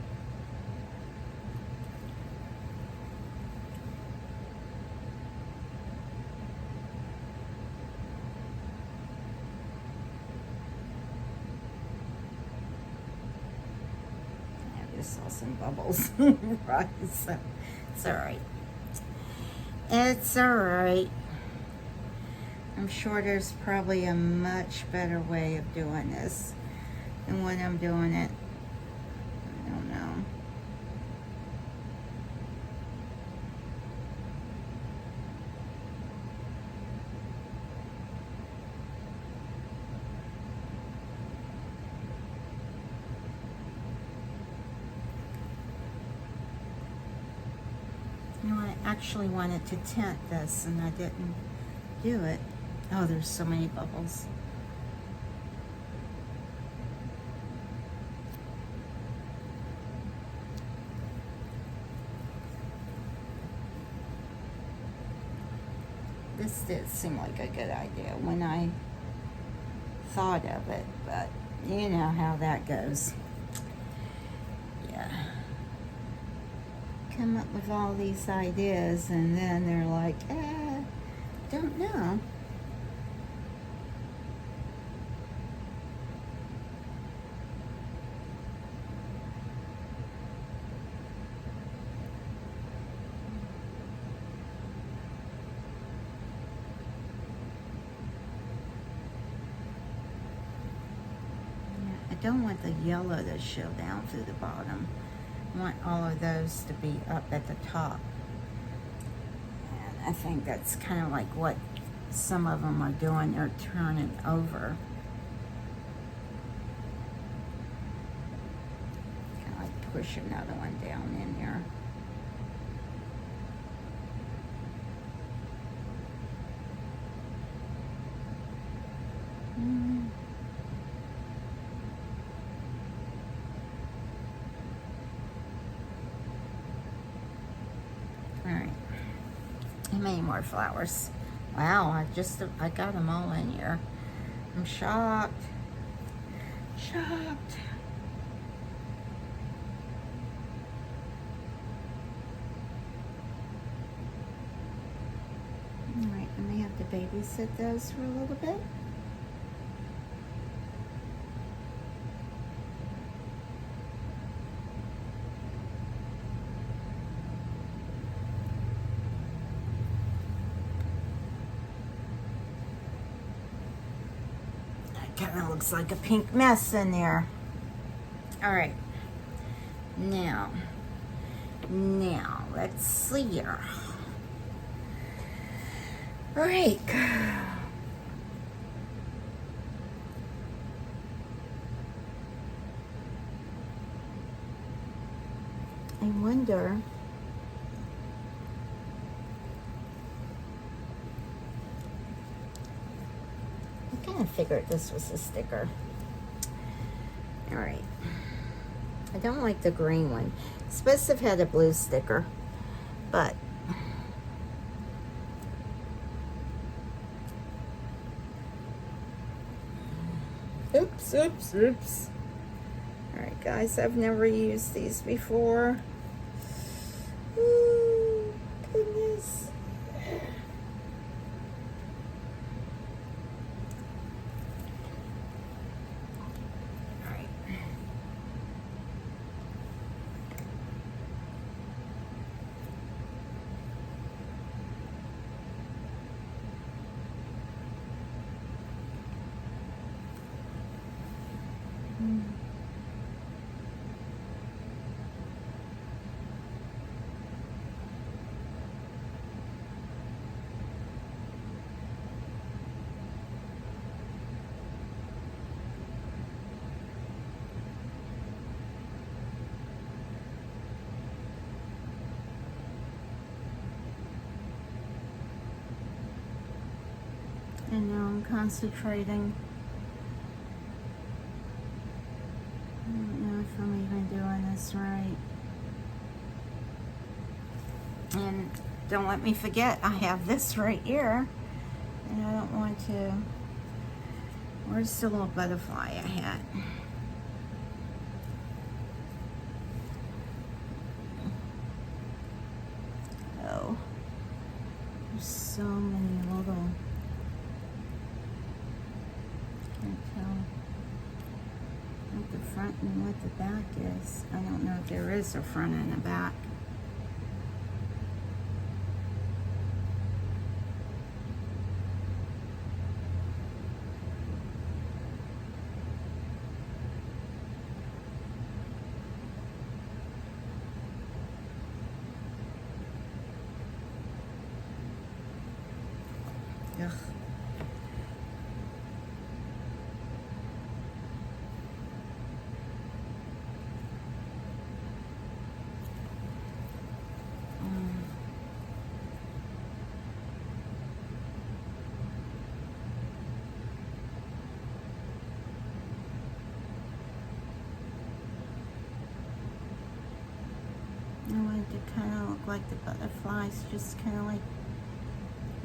I just saw some bubbles. Right, so it's all right. It's all right. I'm sure there's probably a much better way of doing this than when I'm doing it. I don't know. You know, I actually wanted to tint this and I didn't do it. Oh, there's so many bubbles. This did seem like a good idea when I thought of it, but you know how that goes. Yeah. Come up with all these ideas and then they're like, don't know. I don't want the yellow to show down through the bottom. I want all of those to be up at the top. And I think that's kind of like what some of them are doing. They're turning over. Kind of like push another one down in there. Many more flowers. Wow, I got them all in here. I'm shocked. Shocked. All right, I may have to babysit those for a little bit. Kind of looks like a pink mess in there. All right, now let's see here. All right. I wonder I figured this was a sticker. All right. I don't like the green one. It's supposed to have had a blue sticker, but oops. All Alright guys, I've never used these before. Ooh, goodness. Alright. And now I'm concentrating. I don't know if I'm even doing this right. And don't let me forget, I have this right here. And I don't want to... Where's the little butterfly I had? Oh. There's so many little... Can't tell what the front and what the back is. I don't know if there is a front and a back. Ugh. I want it to kind of look like the butterflies, just kind of like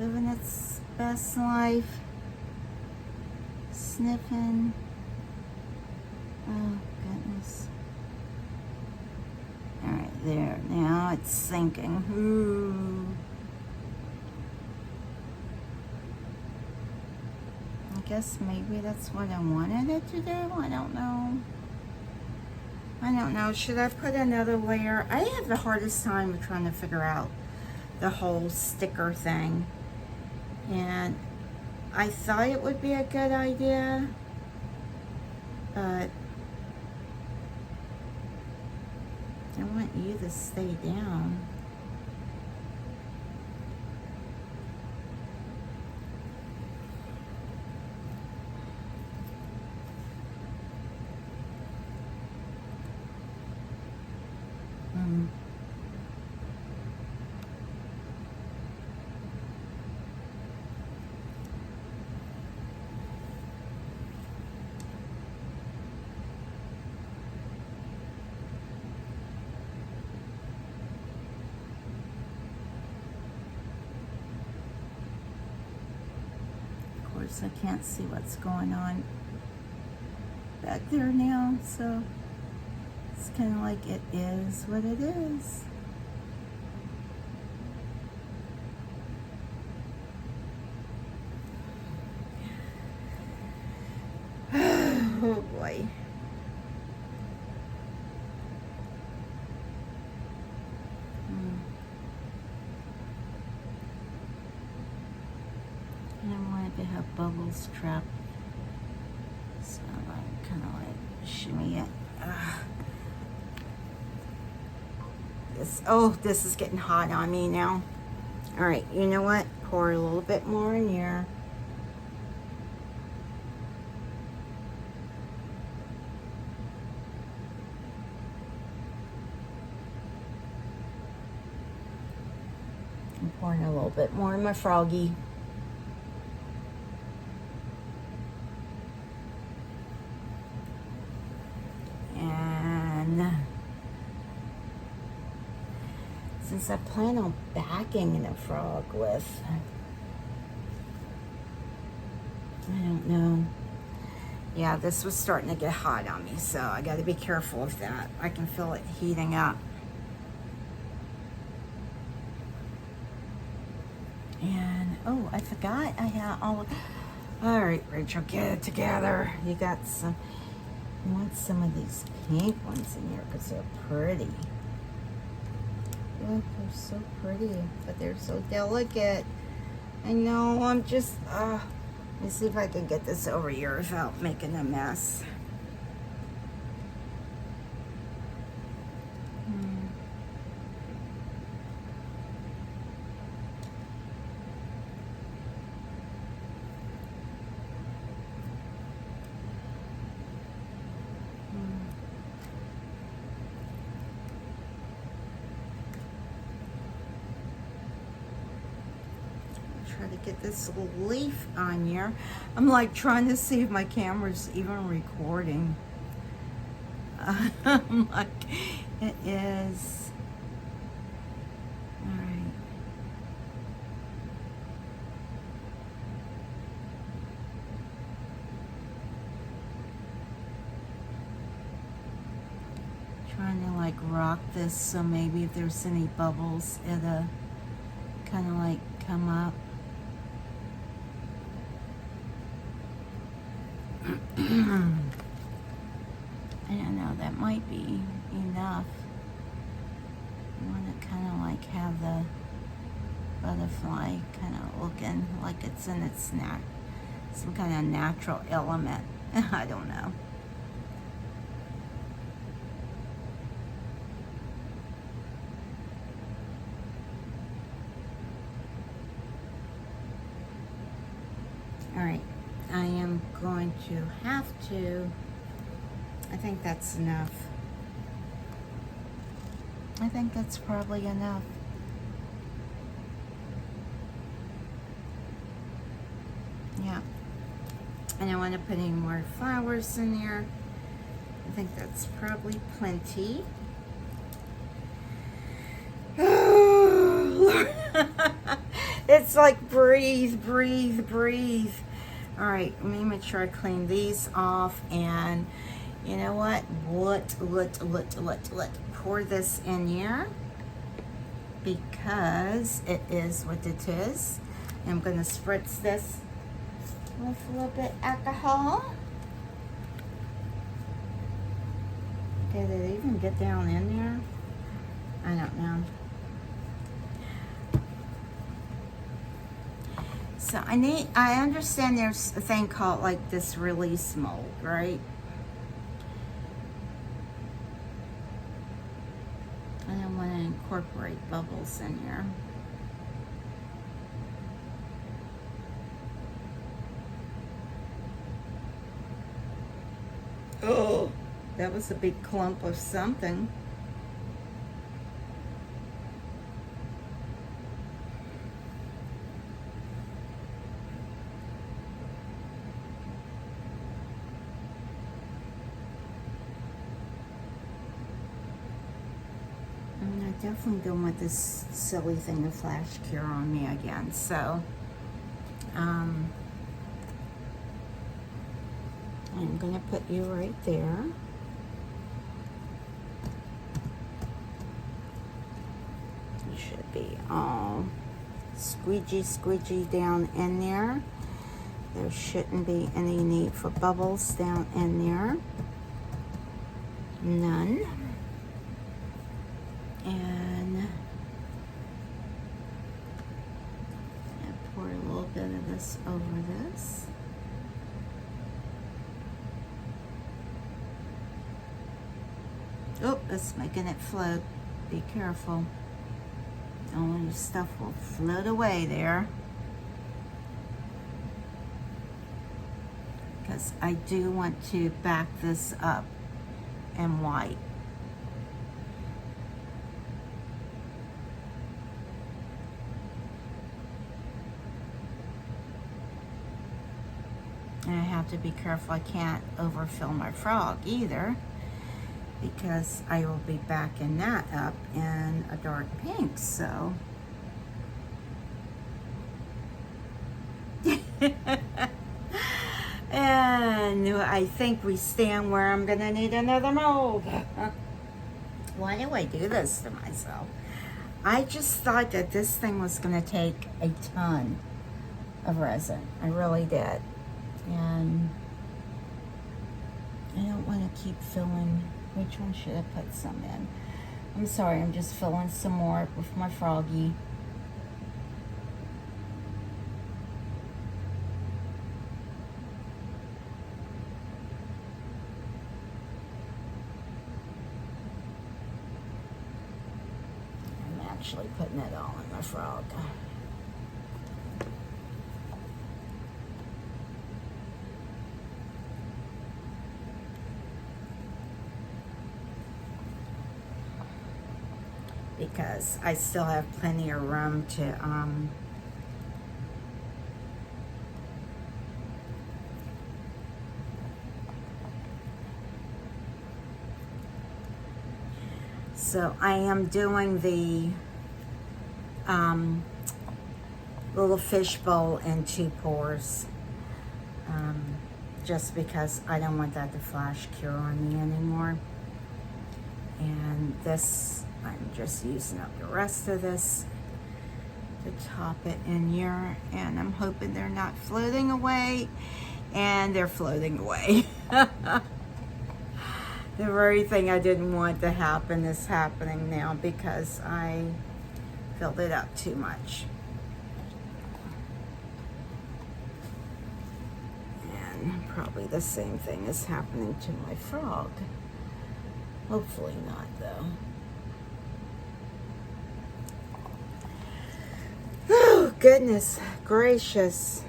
living its best life, sniffing. Oh goodness. All right, there, now it's sinking. Ooh. I guess maybe that's what I wanted it to do. I don't know. I don't know. Should I put another layer? I have the hardest time trying to figure out the whole sticker thing. And I thought it would be a good idea, but I want you to stay down. I can't see what's going on back there now, so it's kind of like it is what it is. Oh boy. To have bubbles trapped, so I kind of like shimmy it. This is getting hot on me now. All right, you know what? Pour a little bit more in here. I'm pouring a little bit more in my froggy. Since I plan on backing the frog with, I don't know. Yeah, this was starting to get hot on me, so I got to be careful of that. I can feel it heating up. And, oh, I forgot I had all right, Rachel, get it together. You got some, you want some of these pink ones in here because they're pretty. Look, they're so pretty, but they're so delicate. I know, I'm just, let me see if I can get this over here without making a mess. Try to get this little leaf on here. I'm like trying to see if my camera's even recording. I'm like, it is. All right. Trying to like rock this so maybe if there's any bubbles, it'll kind of like come up. I don't know, that might be enough. You want to kind of like have the butterfly kind of looking like it's in its some kind of natural element. I don't know. All right, I am going to have to, I think that's enough. I think that's probably enough. Yeah. And I want to put any more flowers in there. I think that's probably plenty. Oh, Lord. It's like breathe, breathe, breathe. All right, let me make sure I clean these off. And you know what? Let's pour this in here because it is what it is. I'm gonna spritz this with a little bit alcohol. Did it even get down in there? I don't know. So I understand there's a thing called like this release mold, right? And I want to incorporate bubbles in here. Oh, that was a big clump of something. I definitely don't want this silly thing to flash cure on me again. So, I'm gonna put you right there. You should be all squeegee down in there. There shouldn't be any need for bubbles down in there. None. And I pour a little bit of this over this. Oh, it's making it float. Be careful. All your stuff will float away there. Because I do want to back this up in white. And I have to be careful I can't overfill my frog either, because I will be backing that up in a dark pink, so. And And I think we stand where I'm gonna need another mold. Why do I do this to myself? I just thought that this thing was gonna take a ton of resin. I really did. And I don't want to keep filling. Which one should I put some in? I'm sorry, I'm just filling some more with my froggy. I'm actually putting it all in my frog. Because I still have plenty of room to so I am doing the little fish bowl in 2 pours, just because I don't want that to flash cure on me anymore. And this, I'm just using up the rest of this to top it in here, and I'm hoping they're not floating away, and they're floating away. The very thing I didn't want to happen is happening now because I filled it up too much. And probably the same thing is happening to my frog. Hopefully not, though. Oh, goodness gracious.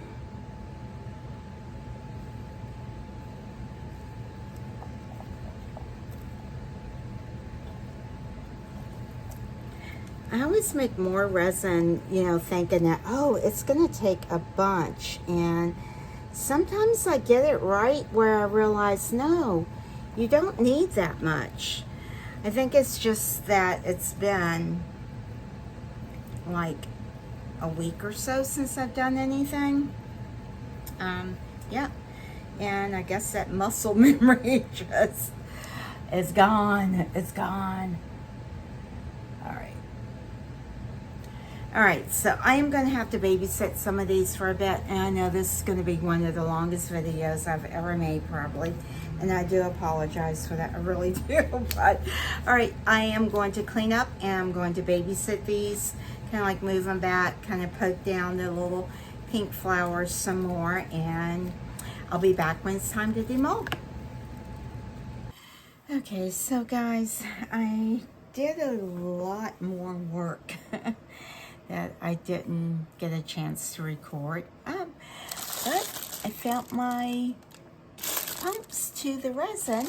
I always make more resin, you know, thinking that, oh, it's going to take a bunch. And sometimes I get it right where I realize, no, you don't need that much. I think it's just that it's been like a week or so since I've done anything. Yeah. And I guess that muscle memory just is gone. It's gone. All right, so I am going to have to babysit some of these for a bit, and I know this is going to be one of the longest videos I've ever made, probably, and I do apologize for that. I really do. But all right, I am going to clean up, and I'm going to babysit these, kind of like move them back, kind of poke down the little pink flowers some more, and I'll be back when it's time to demold. Okay, so guys, I did a lot more work that I didn't get a chance to record. But I found my pumps to the resin.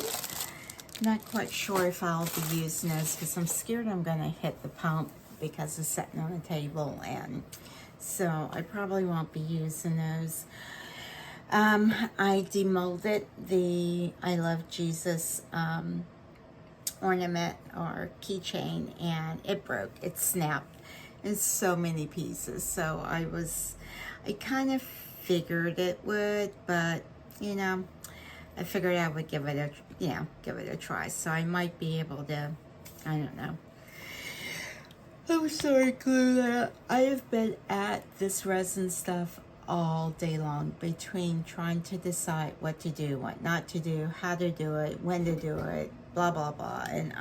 Not quite sure if I'll be using those because I'm scared I'm gonna hit the pump because it's sitting on the table, and so I probably won't be using those. I demolded the I Love Jesus ornament or keychain, and it broke. It snapped in so many pieces. So I kind of figured it would, but you know, I figured I would give it a try. So I might be able to, I don't know. I'm sorry, Glue. I have been at this resin stuff all day long, between trying to decide what to do, what not to do, how to do it, when to do it, blah blah blah, and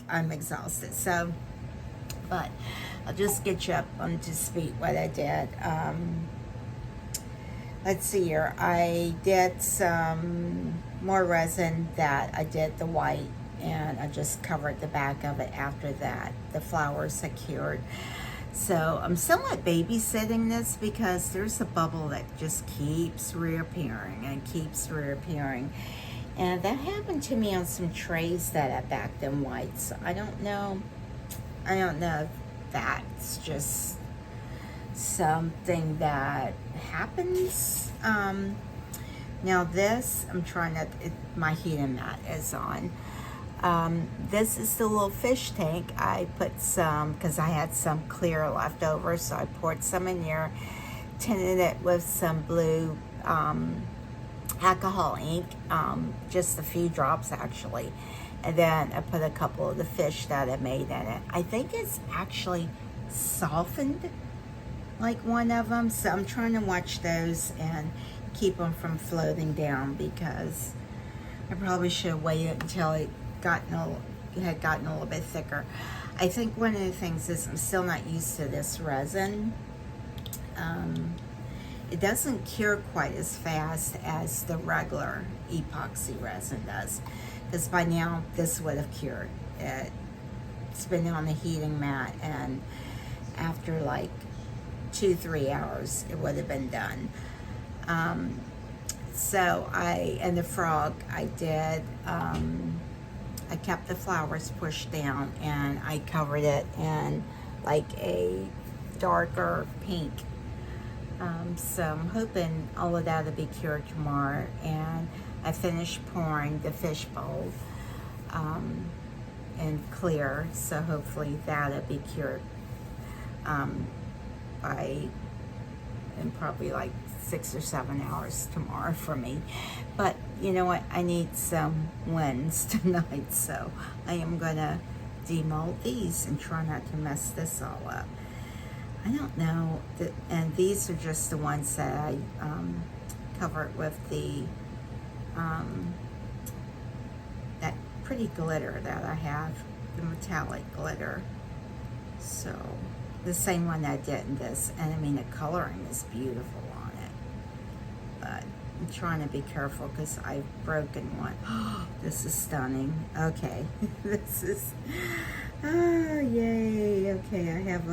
I'm exhausted. So, but I'll just get you up on to speed what I did. Let's see here. I did some more resin that I did the white, and I just covered the back of it after that. The flowers secured. So I'm somewhat babysitting this because there's a bubble that just keeps reappearing and keeps reappearing. And that happened to me on some trays that I backed in white. So I don't know if that's just something that happens. Now this, I'm trying to, my heating mat is on. This is the little fish tank. I put some, because I had some clear left over, so I poured some in here, tinted it with some blue alcohol ink, just a few drops actually. And then I put a couple of the fish that I made in it. I think it's actually softened like one of them. So I'm trying to watch those and keep them from floating down, because I probably should have waited until it had gotten a little bit thicker. I think one of the things is I'm still not used to this resin. It doesn't cure quite as fast as the regular epoxy resin does, because by now this would have cured. It's been on the heating mat, and after like 2-3 hours it would have been done. So and the frog I did, I kept the flowers pushed down and I covered it in like a darker pink. So I'm hoping all of that will be cured tomorrow. And I finished pouring the fish bowl in clear, so hopefully that'll be cured in probably like 6 or 7 hours tomorrow for me. But you know what, I need some wins tonight, so I am gonna demold these and try not to mess this all up. I don't know, and these are just the ones that I covered with the that pretty glitter that I have, the metallic glitter. So the same one I did in this, and I mean the coloring is beautiful on it, but I'm trying to be careful because I've broken one. This is stunning. Okay, this is, oh yay. Okay, I have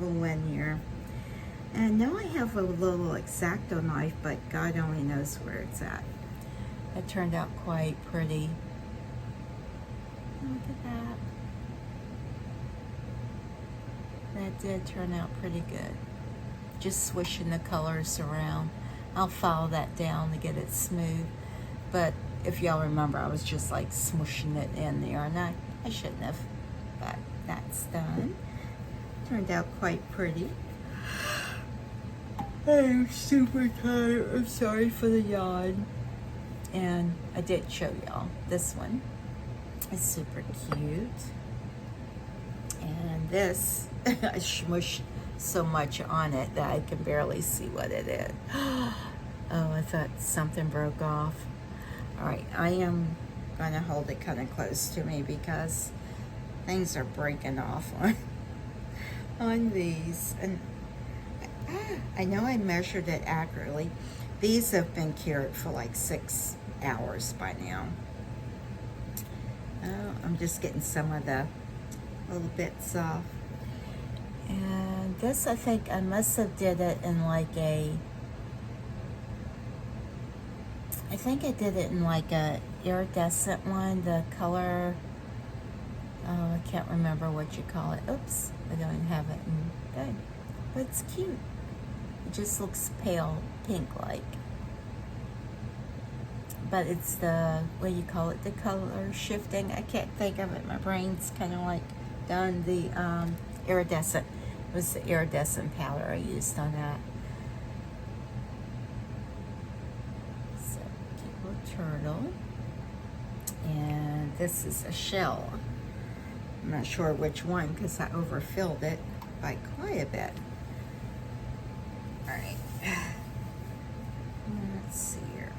a win here. And now I have a little X-Acto knife, but God only knows where it's at. It turned out quite pretty. Look at that. That did turn out pretty good. Just swishing the colors around. I'll file that down to get it smooth. But if y'all remember, I was just like smushing it in there, and I shouldn't have. But that's done. Turned out quite pretty. I'm super tired. I'm sorry for the yawn. And I did show y'all this one. It's super cute. And this, I smushed so much on it that I can barely see what it is. Oh, I thought something broke off. All right, I am gonna hold it kind of close to me because things are breaking off on these. And I know I measured it accurately. These have been cured for like 6 hours by now. Oh, I'm just getting some of the little bits off. And this, I think I must have did it in like I think I did it in like a iridescent one, the color, oh, I can't remember what you call it. Oops, I don't even have it in good. But it's cute. It just looks pale pink like. But it's the, what do you call it, the color shifting. I can't think of it. My brain's kind of like done. The iridescent. It was the iridescent powder I used on that. So, cute little turtle. And this is a shell. I'm not sure which one because I overfilled it by quite a bit. All right. Let's see here.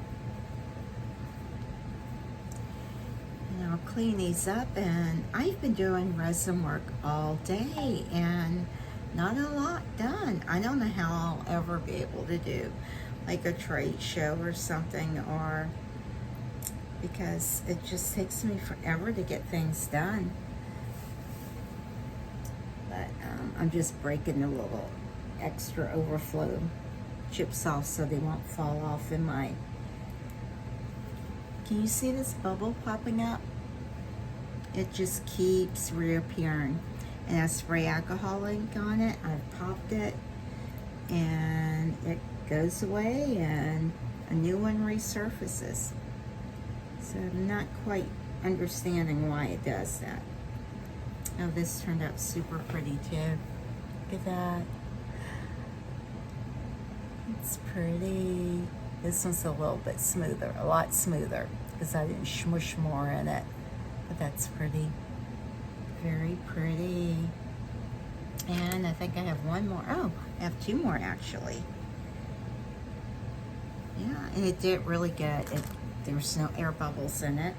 And I'll clean these up, and I've been doing resin work all day and not a lot done. I don't know how I'll ever be able to do like a trade show or something, or because it just takes me forever to get things done. But I'm just breaking the little extra overflow chips off so they won't fall off in my... Can you see this bubble popping up? It just keeps reappearing. And I spray alcohol ink on it. I've popped it and it goes away and a new one resurfaces. So I'm not quite understanding why it does that. Oh, this turned out super pretty too. Look at that. It's pretty. This one's a little bit smoother, a lot smoother, because I didn't smush more in it. But that's pretty. Very pretty. And I think I have one more. Oh, I have two more actually. Yeah, and it did really good. There's no air bubbles in it.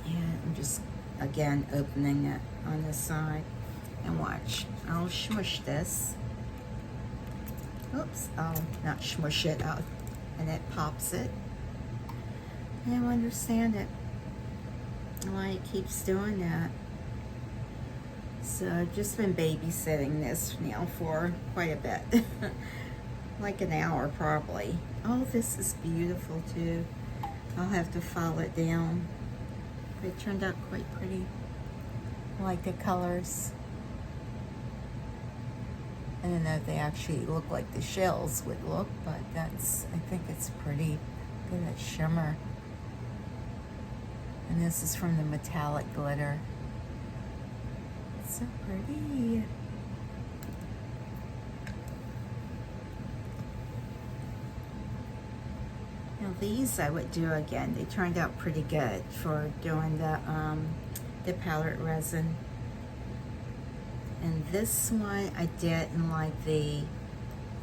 And I'm just, again, opening it on the side. And watch, I'll smush this. Oops, I'll not smush it out. And it pops it. I don't understand it. Why it keeps doing that. So I've just been babysitting this now for quite a bit. Like an hour probably. Oh, this is beautiful too. I'll have to file it down. But it turned out quite pretty. I like the colors. I don't know if they actually look like the shells would look, but I think it's pretty. Look at that shimmer. And this is from the metallic glitter. It's so pretty. Now these I would do again. They turned out pretty good for doing the powdered resin. And this one I did in like the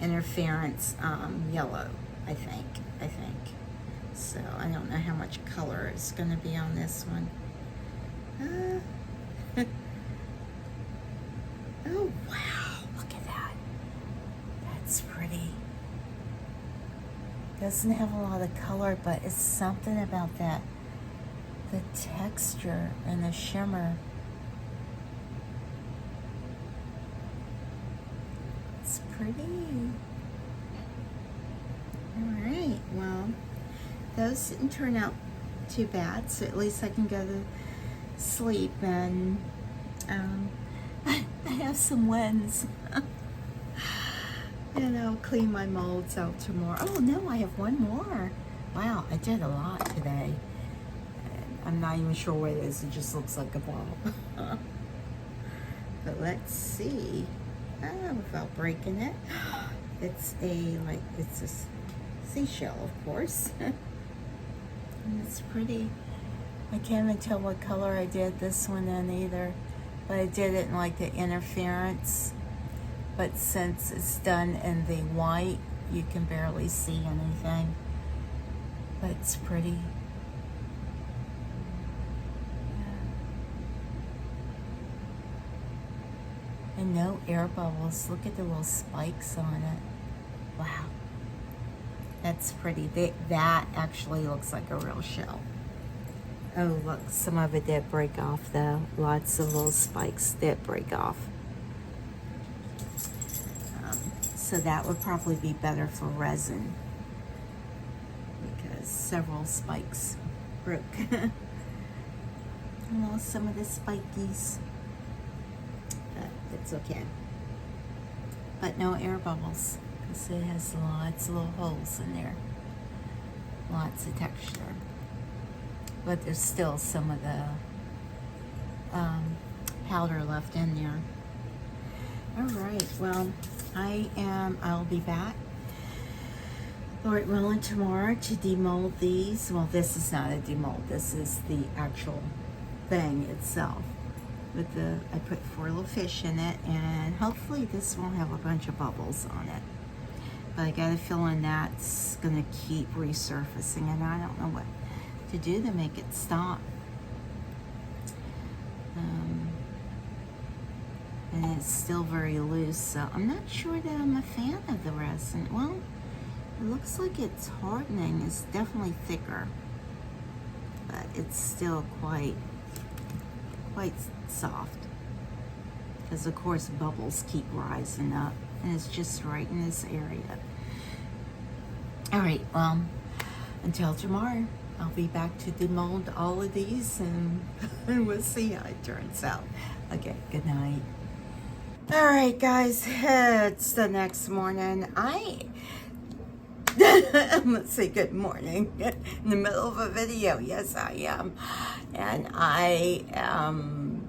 interference yellow, I think. So I don't know how much color is going to be on this one. Oh wow, look at that. That's pretty. Doesn't have a lot of color, but it's something about that. The texture and the shimmer. It's pretty. Alright, well, those didn't turn out too bad, so at least I can go to sleep and I have some wins. And I'll clean my molds out tomorrow. Oh no, I have one more. Wow, I did a lot today. I'm not even sure what it is. It just looks like a ball. But let's see. Without breaking it. It's a seashell, of course. And it's pretty. I can't even tell what color I did this one in either. But I did it in like the interference. But since it's done in the white, you can barely see anything. But it's pretty. And no air bubbles. Look at the little spikes on it. Wow. That's pretty. That actually looks like a real shell. Oh, look. Some of it did break off, though. Lots of little spikes did break off. So that would probably be better for resin. Because several spikes broke. I lost some of the spikies. It's okay. But no air bubbles, because it has lots of little holes in there. Lots of texture. But there's still some of the powder left in there. Alright, well, I'll be back, Lord willing, tomorrow to demold these. Well, this is not a demold. This is the actual thing itself. With I put 4 little fish in it, and hopefully this won't have a bunch of bubbles on it. But I got a feeling that's gonna keep resurfacing, and I don't know what to do to make it stop. And it's still very loose, so I'm not sure that I'm a fan of the resin. Well, it looks like it's hardening. It's definitely thicker, but it's still quite soft, because of course bubbles keep rising up, and it's just right in this area. All right, well, until tomorrow, I'll be back to demold all of these, and we'll see how it turns out. Okay, good night. All right, guys, it's the next morning. Let's say good morning in the middle of a video. Yes, I am. And I am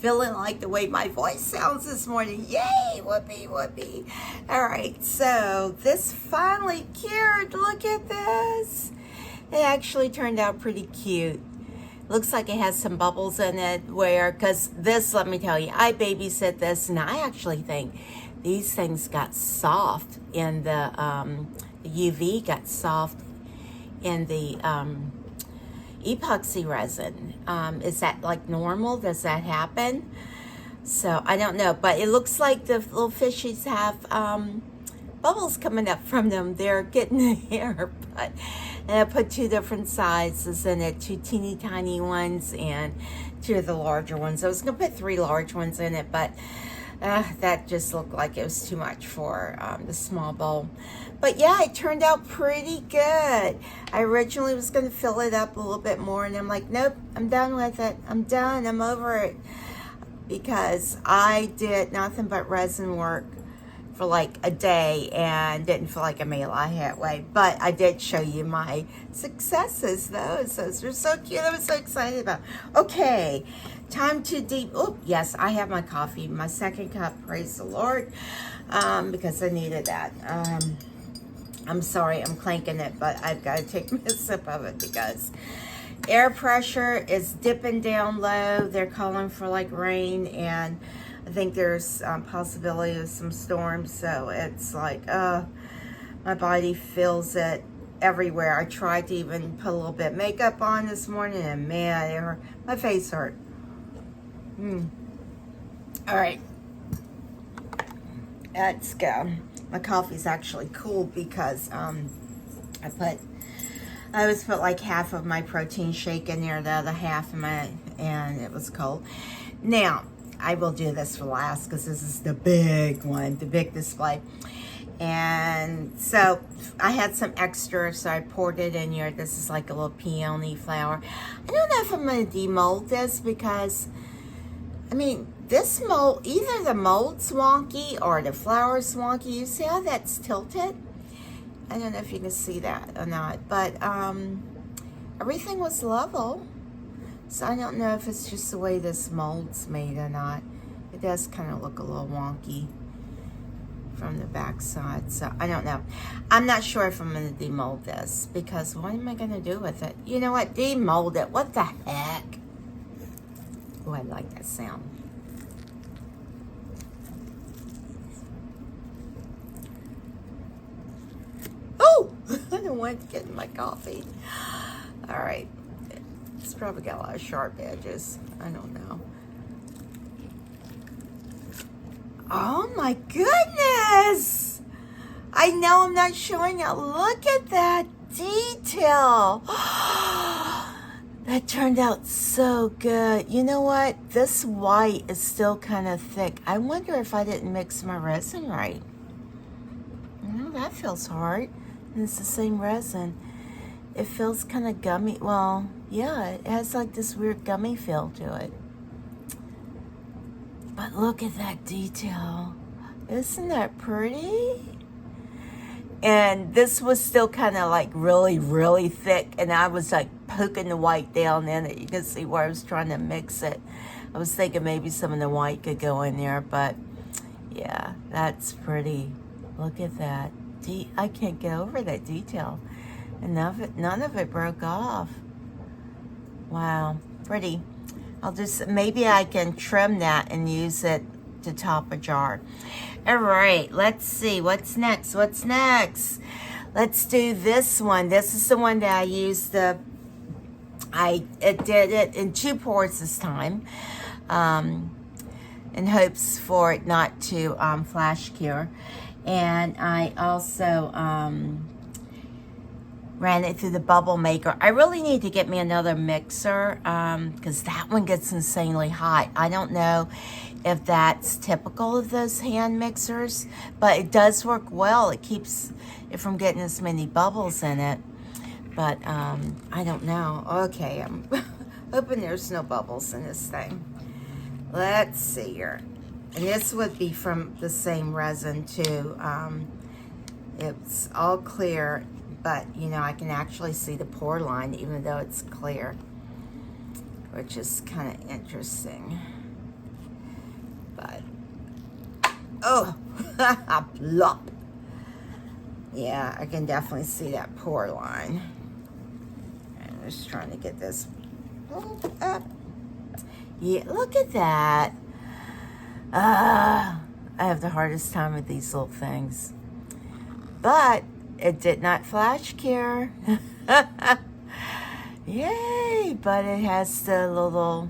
feeling like the way my voice sounds this morning. Yay, whoopee, whoopee. All right, so this finally cured. Look at this. It actually turned out pretty cute. Looks like it has some bubbles in it because this, let me tell you, I babysit this, and I actually think these things got soft in the UV, got soft in the epoxy resin. Is that like normal? Does that happen? So I don't know, but it looks like the little fishies have bubbles coming up from them. They're getting the hair, and I put 2 different sizes in it, 2 teeny tiny ones and 2 of the larger ones. I was gonna put 3 large ones in it, but that just looked like it was too much for the small bowl. But yeah, it turned out pretty good. I originally was going to fill it up a little bit more, and I'm like, nope, I'm done with it. I'm done. I'm over it. Because I did nothing but resin work for like a day and didn't feel like I made a lot of headway. But I did show you my successes, though. Those are so cute. I was so excited about. Okay. Time to oh, yes, I have my coffee, my second cup, praise the Lord, because I needed that. I'm sorry, I'm clanking it, but I've got to take a sip of it because air pressure is dipping down low. They're calling for like rain, and I think there's possibility of some storms, so it's like, my body feels it everywhere. I tried to even put a little bit of makeup on this morning, and man, it hurt. My face hurt. All right, let's go. My coffee's actually cold because I always put like half of my protein shake in there, the other half and it was cold. Now I will do this for last because this is the big one, the big display. And so I had some extra, so I poured it in here. This is like a little peony flour. I don't know if I'm going to demold this because, I mean, this mold, either the mold's wonky or the flour's wonky. You see how that's tilted? I don't know if you can see that or not, but everything was level. So I don't know if it's just the way this mold's made or not. It does kind of look a little wonky from the back side, so I don't know. I'm not sure if I'm going to demold this because what am I going to do with it? You know what? Demold it. What the heck? Oh, I like that sound. Oh, I don't want to get in my coffee. All right. It's probably got a lot of sharp edges. I don't know. Oh my goodness! I know I'm not showing it. Look at that detail. That turned out so good. You know what? This white is still kind of thick. I wonder if I didn't mix my resin right. No, that feels hard. And it's the same resin. It feels kind of gummy. Well, yeah, it has like this weird gummy feel to it. But look at that detail. Isn't that pretty? And this was still kind of like really, really thick. And I was like poking the white down in it. You can see where I was trying to mix it. I was thinking maybe some of the white could go in there. But yeah, that's pretty. Look at that. I can't get over that detail. And none of it broke off. Wow, pretty. I'll just, maybe I can trim that and use it to top a jar. All right, let's see, what's next? What's next? Let's do this one. This is the one that I used I did it in 2 pours this time, in hopes for it not to flash cure. And I also ran it through the bubble maker. I really need to get me another mixer because that one gets insanely hot. I don't know if that's typical of those hand mixers, but it does work well. It keeps it from getting as many bubbles in it. But I don't know. Okay, I'm hoping there's no bubbles in this thing. Let's see here. And this would be from the same resin too. It's all clear, but you know, I can actually see the pore line even though it's clear, which is kind of interesting. Oh, plop. Yeah, I can definitely see that pour line. I'm just trying to get this pulled up. Yeah, look at that. I have the hardest time with these little things. But it did not flash cure. Yay! But it has the little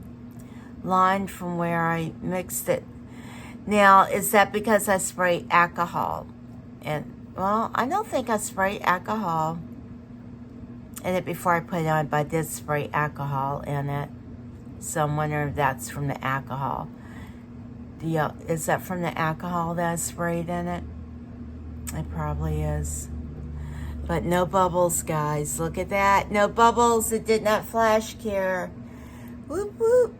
line from where I mixed it. Now, is that because I sprayed alcohol? And, well, I don't think I sprayed alcohol in it before I put it on, but I did spray alcohol in it. So I'm wondering if that's from the alcohol. Is that from the alcohol that I sprayed in it? It probably is. But no bubbles, guys. Look at that. No bubbles. It did not flash cure. Whoop, whoop.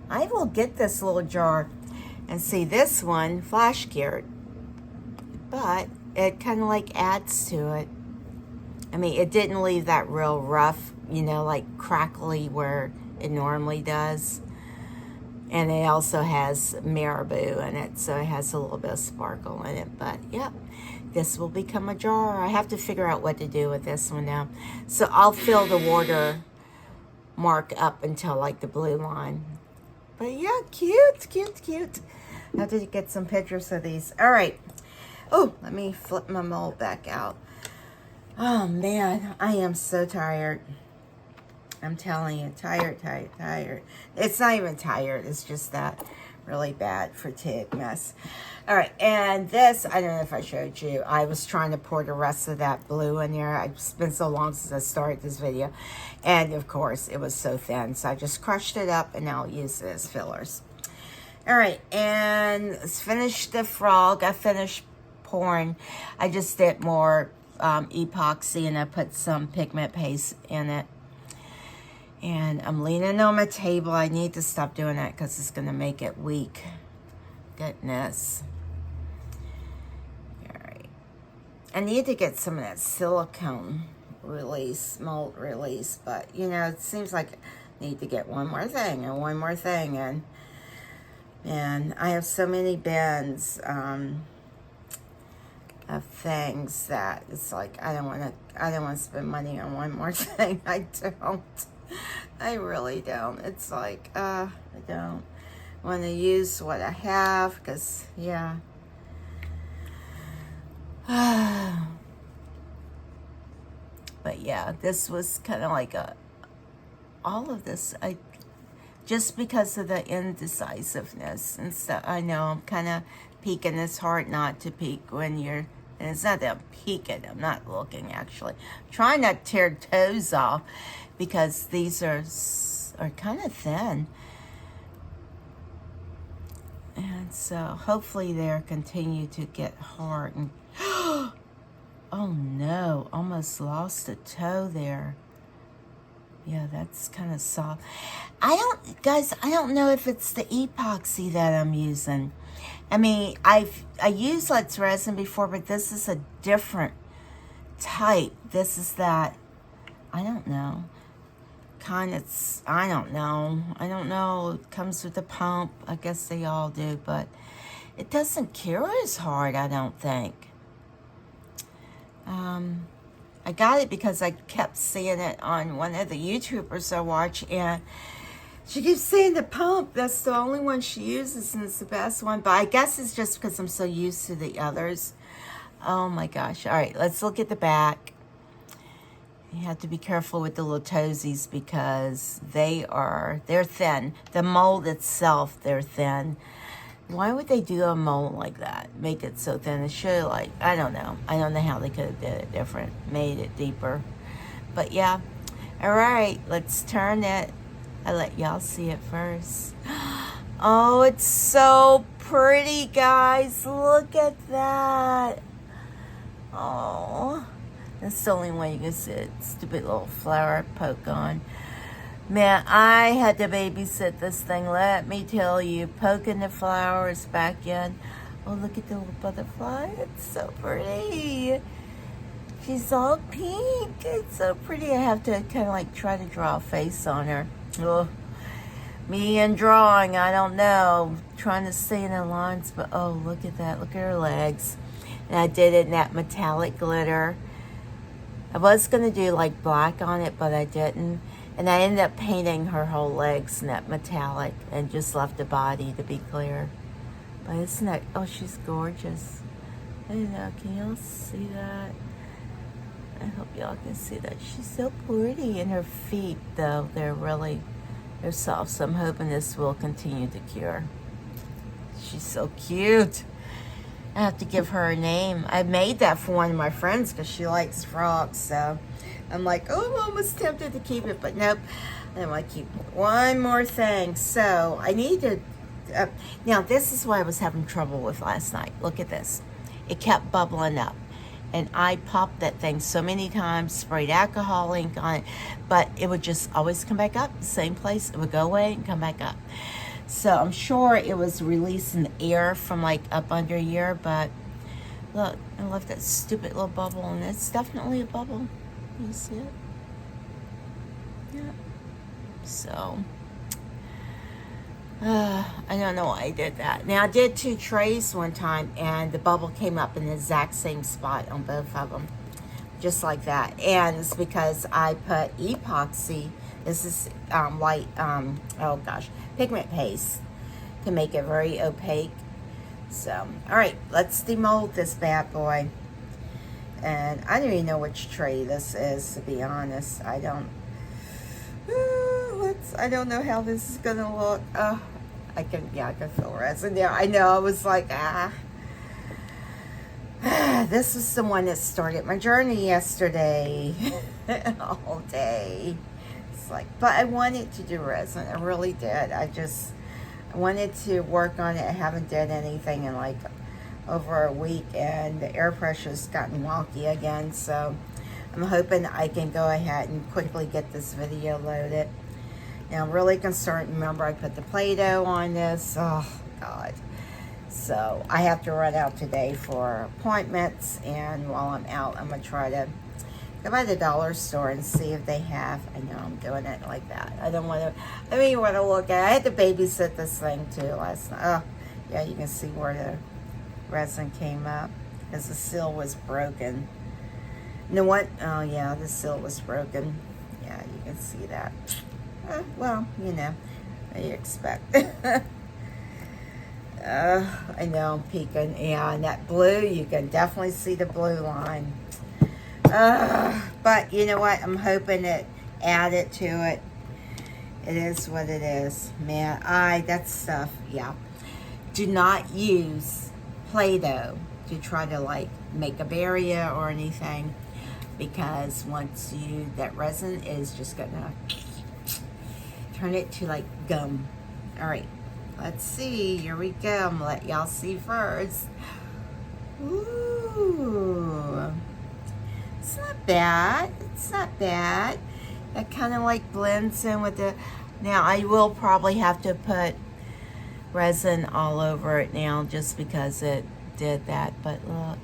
I will get this little jar and see this one flash cured. But it kind of like adds to it. I mean, it didn't leave that real rough, you know, like crackly where it normally does. And it also has marabou in it, so it has a little bit of sparkle in it. But, yep, this will become a jar. I have to figure out what to do with this one now. So I'll fill the water mark up until, like, the blue line. But, yeah, cute, cute, cute. I have to get some pictures of these. All right. Oh, let me flip my mold back out. Oh, man, I am so tired. I'm telling you, tired. It's not even tired. It's just that really bad fatigue mess. All right, and this, I don't know if I showed you. I was trying to pour the rest of that blue in there. It's been so long since I started this video. And, of course, it was so thin. So I just crushed it up, and now I'll use it as fillers. All right, and let's finish the frog. I finished pouring. I just did more epoxy, and I put some pigment paste in it. And I'm leaning on my table. I need to stop doing that because it's going to make it weak. Goodness. All right. I need to get some of that silicone release, mold release. But, you know, it seems like I need to get one more thing and one more thing. And I have so many bins of things that it's like I don't want to spend money on one more thing. I don't. I really don't. It's like, I don't want to use what I have because, yeah. But, yeah, this was kind of like all of this, just because of the indecisiveness and stuff. I know I'm kind of peeking. It's hard not to peek when you're, and it's not that I'm peeking. I'm not looking, actually. I'm trying not to tear toes off, because these are kind of thin. And so hopefully they'll continue to get hard. And oh no, almost lost a toe there. Yeah, that's kind of soft. Guys, I don't know if it's the epoxy that I'm using. I mean, I used Let's Resin before, but this is a different type. This is that, I don't know. I don't know. It comes with a pump. I guess they all do, but it doesn't cure as hard, I don't think. I got it because I kept seeing it on one of the YouTubers I watch, and she keeps saying the pump. That's the only one she uses, and it's the best one. But I guess it's just because I'm so used to the others. Oh my gosh. All right, let's look at the back. You have to be careful with the little toesies because they're thin. The mold itself, they're thin. Why would they do a mold like that? Make it so thin? It should, like, I don't know. I don't know how they could have did it different, made it deeper. But yeah. All right, let's turn it. I let y'all see it first. Oh, it's so pretty, guys. Look at that. Oh. That's the only way you can see it. Stupid little flower poke on. Man, I had to babysit this thing. Let me tell you. Poking the flowers back in. Oh, look at the little butterfly. It's so pretty. She's all pink. It's so pretty. I have to kind of like try to draw a face on her. Oh, Me and drawing, I don't know. Trying to stay in the lines, but oh, look at that. Look at her legs. And I did it in that metallic glitter. I was going to do like black on it, but I didn't. And I ended up painting her whole legs in that metallic and just left the body to be clear. But isn't that, oh, she's gorgeous. I don't know, can y'all see that? I hope y'all can see that. She's so pretty. And her feet, though, they're soft. So I'm hoping this will continue to cure. She's so cute. I have to give her a name. I made that for one of my friends because she likes frogs. So I'm like, oh, I'm almost tempted to keep it, but nope. I want to keep one more thing. So I need to, now this is what I was having trouble with last night. Look at this. It kept bubbling up. And I popped that thing so many times, sprayed alcohol ink on it, but it would just always come back up, the same place. It would go away and come back up. So I'm sure it was releasing the air from like up under here, but look, I left that stupid little bubble, and it's definitely a bubble. You see it? Yeah. So, I don't know why I did that. Now, I did 2 trays one time, and the bubble came up in the exact same spot on both of them. Just like that. And it's because I put epoxy. This is white, pigment paste to make it very opaque. So, all right, let's demold this bad boy. And I don't even know which tray this is, to be honest. I don't know how this is gonna look. I can feel resin there. I know, I was like, this was the one that started my journey yesterday. All day. It's like, but I wanted to do resin. I really did. I wanted to work on it. I haven't done anything in like over a week, and the air pressure's gotten wonky again, so I'm hoping I can go ahead and quickly get this video loaded. Now I'm really concerned. Remember, I put the Play-Doh on this. Oh God. So I have to run out today for appointments, and while I'm out, I'm gonna try to go by the dollar store and see if they have. I know I'm doing it like that. I don't want to look at it. I had to babysit this thing too last night. Oh yeah, you can see where the resin came up because the seal was broken. You know what? Oh yeah, the seal was broken. Yeah, you can see that. Well, you know, what do you expect? I know I'm peeking. Yeah, and that blue, you can definitely see the blue line. But you know what? I'm hoping it added to it. It is what it is. Man, that stuff, yeah. Do not use Play-Doh to try to like make a barrier or anything, because once that resin is just gonna turn it to like gum. All right, let's see. Here we go. I'm gonna let y'all see first. Ooh, it's not bad. It's not bad. That kind of like blends in with the. Now I will probably have to put resin all over it now just because it did that, but look,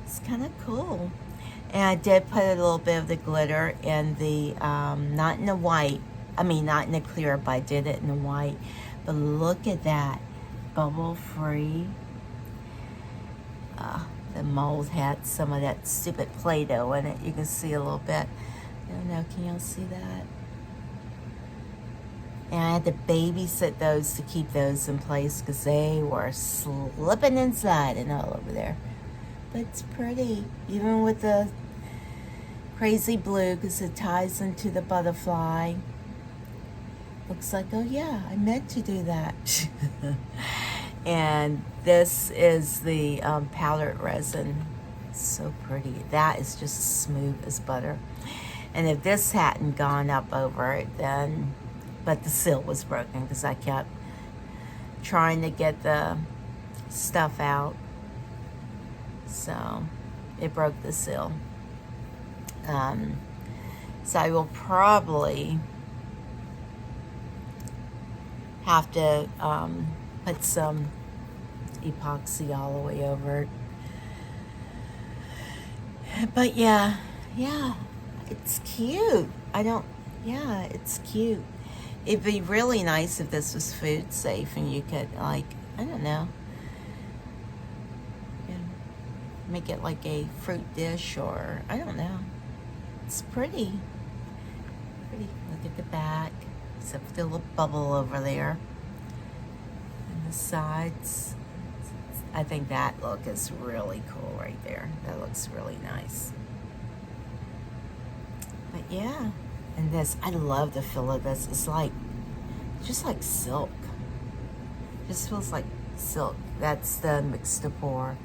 it's kind of cool. And I did put a little bit of the glitter in the not in the white, not in the clear, but I did it in the white. But look at that, bubble free. The mold had some of that stupid Play-Doh in it. You can see a little bit. I don't know, can y'all see that? And I had to babysit those to keep those in place because they were slipping inside and all over there. But it's pretty, even with the crazy blue, because it ties into the butterfly. Looks like, oh yeah, I meant to do that. And this is the powdered resin. It's so pretty. That is just smooth as butter. And if this hadn't gone up over it, then, but the seal was broken because I kept trying to get the stuff out. So it broke the seal. So I will probably have to put some epoxy all the way over it. But yeah, it's cute. I don't, yeah, it's cute. It'd be really nice if this was food safe and you could, like, I don't know, make it like a fruit dish, or I don't know. It's pretty. Look at the back, except for the little bubble over there. And the sides. I think that look is really cool right there. That looks really nice. But yeah, and this, I love the feel of this. It's like, just like silk. Just feels like silk. That's the Mix2Pour.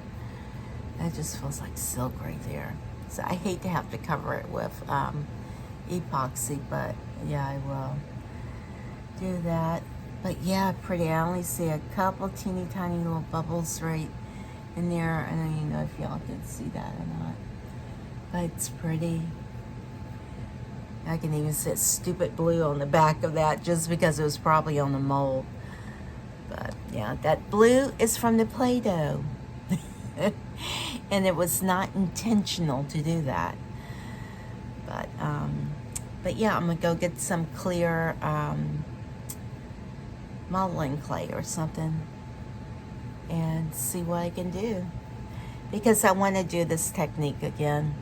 That just feels like silk right there. So I hate to have to cover it with epoxy, but yeah, I will do that. But yeah, pretty. I only see a couple teeny tiny little bubbles right in there. I don't even know if y'all can see that or not, but it's pretty. I can even see stupid blue on the back of that just because it was probably on the mold. But yeah, that blue is from the Play-Doh. And it was not intentional to do that. But yeah, I'm gonna go get some clear modeling clay or something and see what I can do, because I want to do this technique again,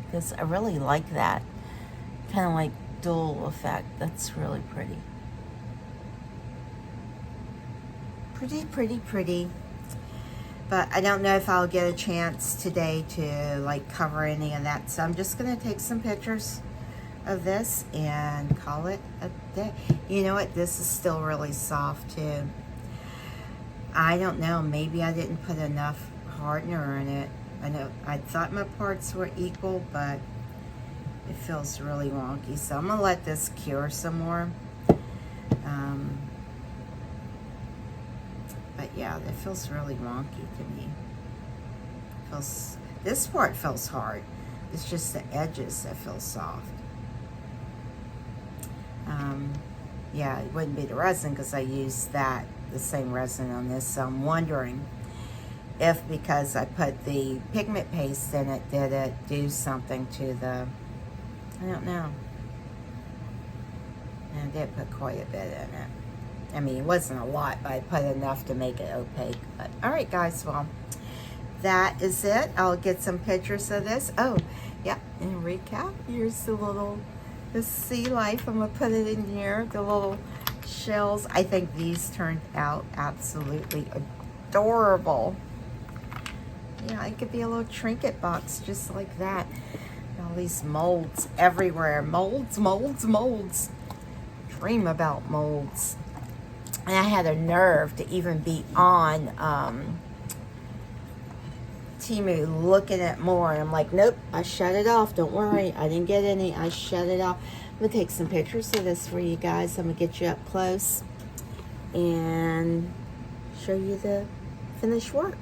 because I really like that kind of like dual effect. That's really pretty. Pretty. But I don't know if I'll get a chance today to like cover any of that, so I'm just gonna take some pictures of this and call it a day. You know what, this is still really soft too. I don't know, maybe I didn't put enough hardener in it. I know I thought my parts were equal, but it feels really wonky, so I'm gonna let this cure some more. But yeah, it feels really wonky to me. This part feels hard. It's just the edges that feel soft. Yeah, it wouldn't be the resin because I used the same resin on this. So I'm wondering if, because I put the pigment paste in it, did it do something to the, I don't know. And I did put quite a bit in it. I mean, it wasn't a lot, but I put enough to make it opaque. But all right, guys, well, that is it. I'll get some pictures of this. Oh, yeah, in recap, here's the sea life. I'm gonna put it in here, the little shells. I think these turned out absolutely adorable. Yeah, it could be a little trinket box just like that. All these molds everywhere. Molds. Dream about molds. And I had a nerve to even be on Temu looking at more, and I'm like, nope, I shut it off. Don't worry, I didn't get any. I shut it off. I'm gonna take some pictures of this for you guys. I'm gonna get you up close and show you the finished work.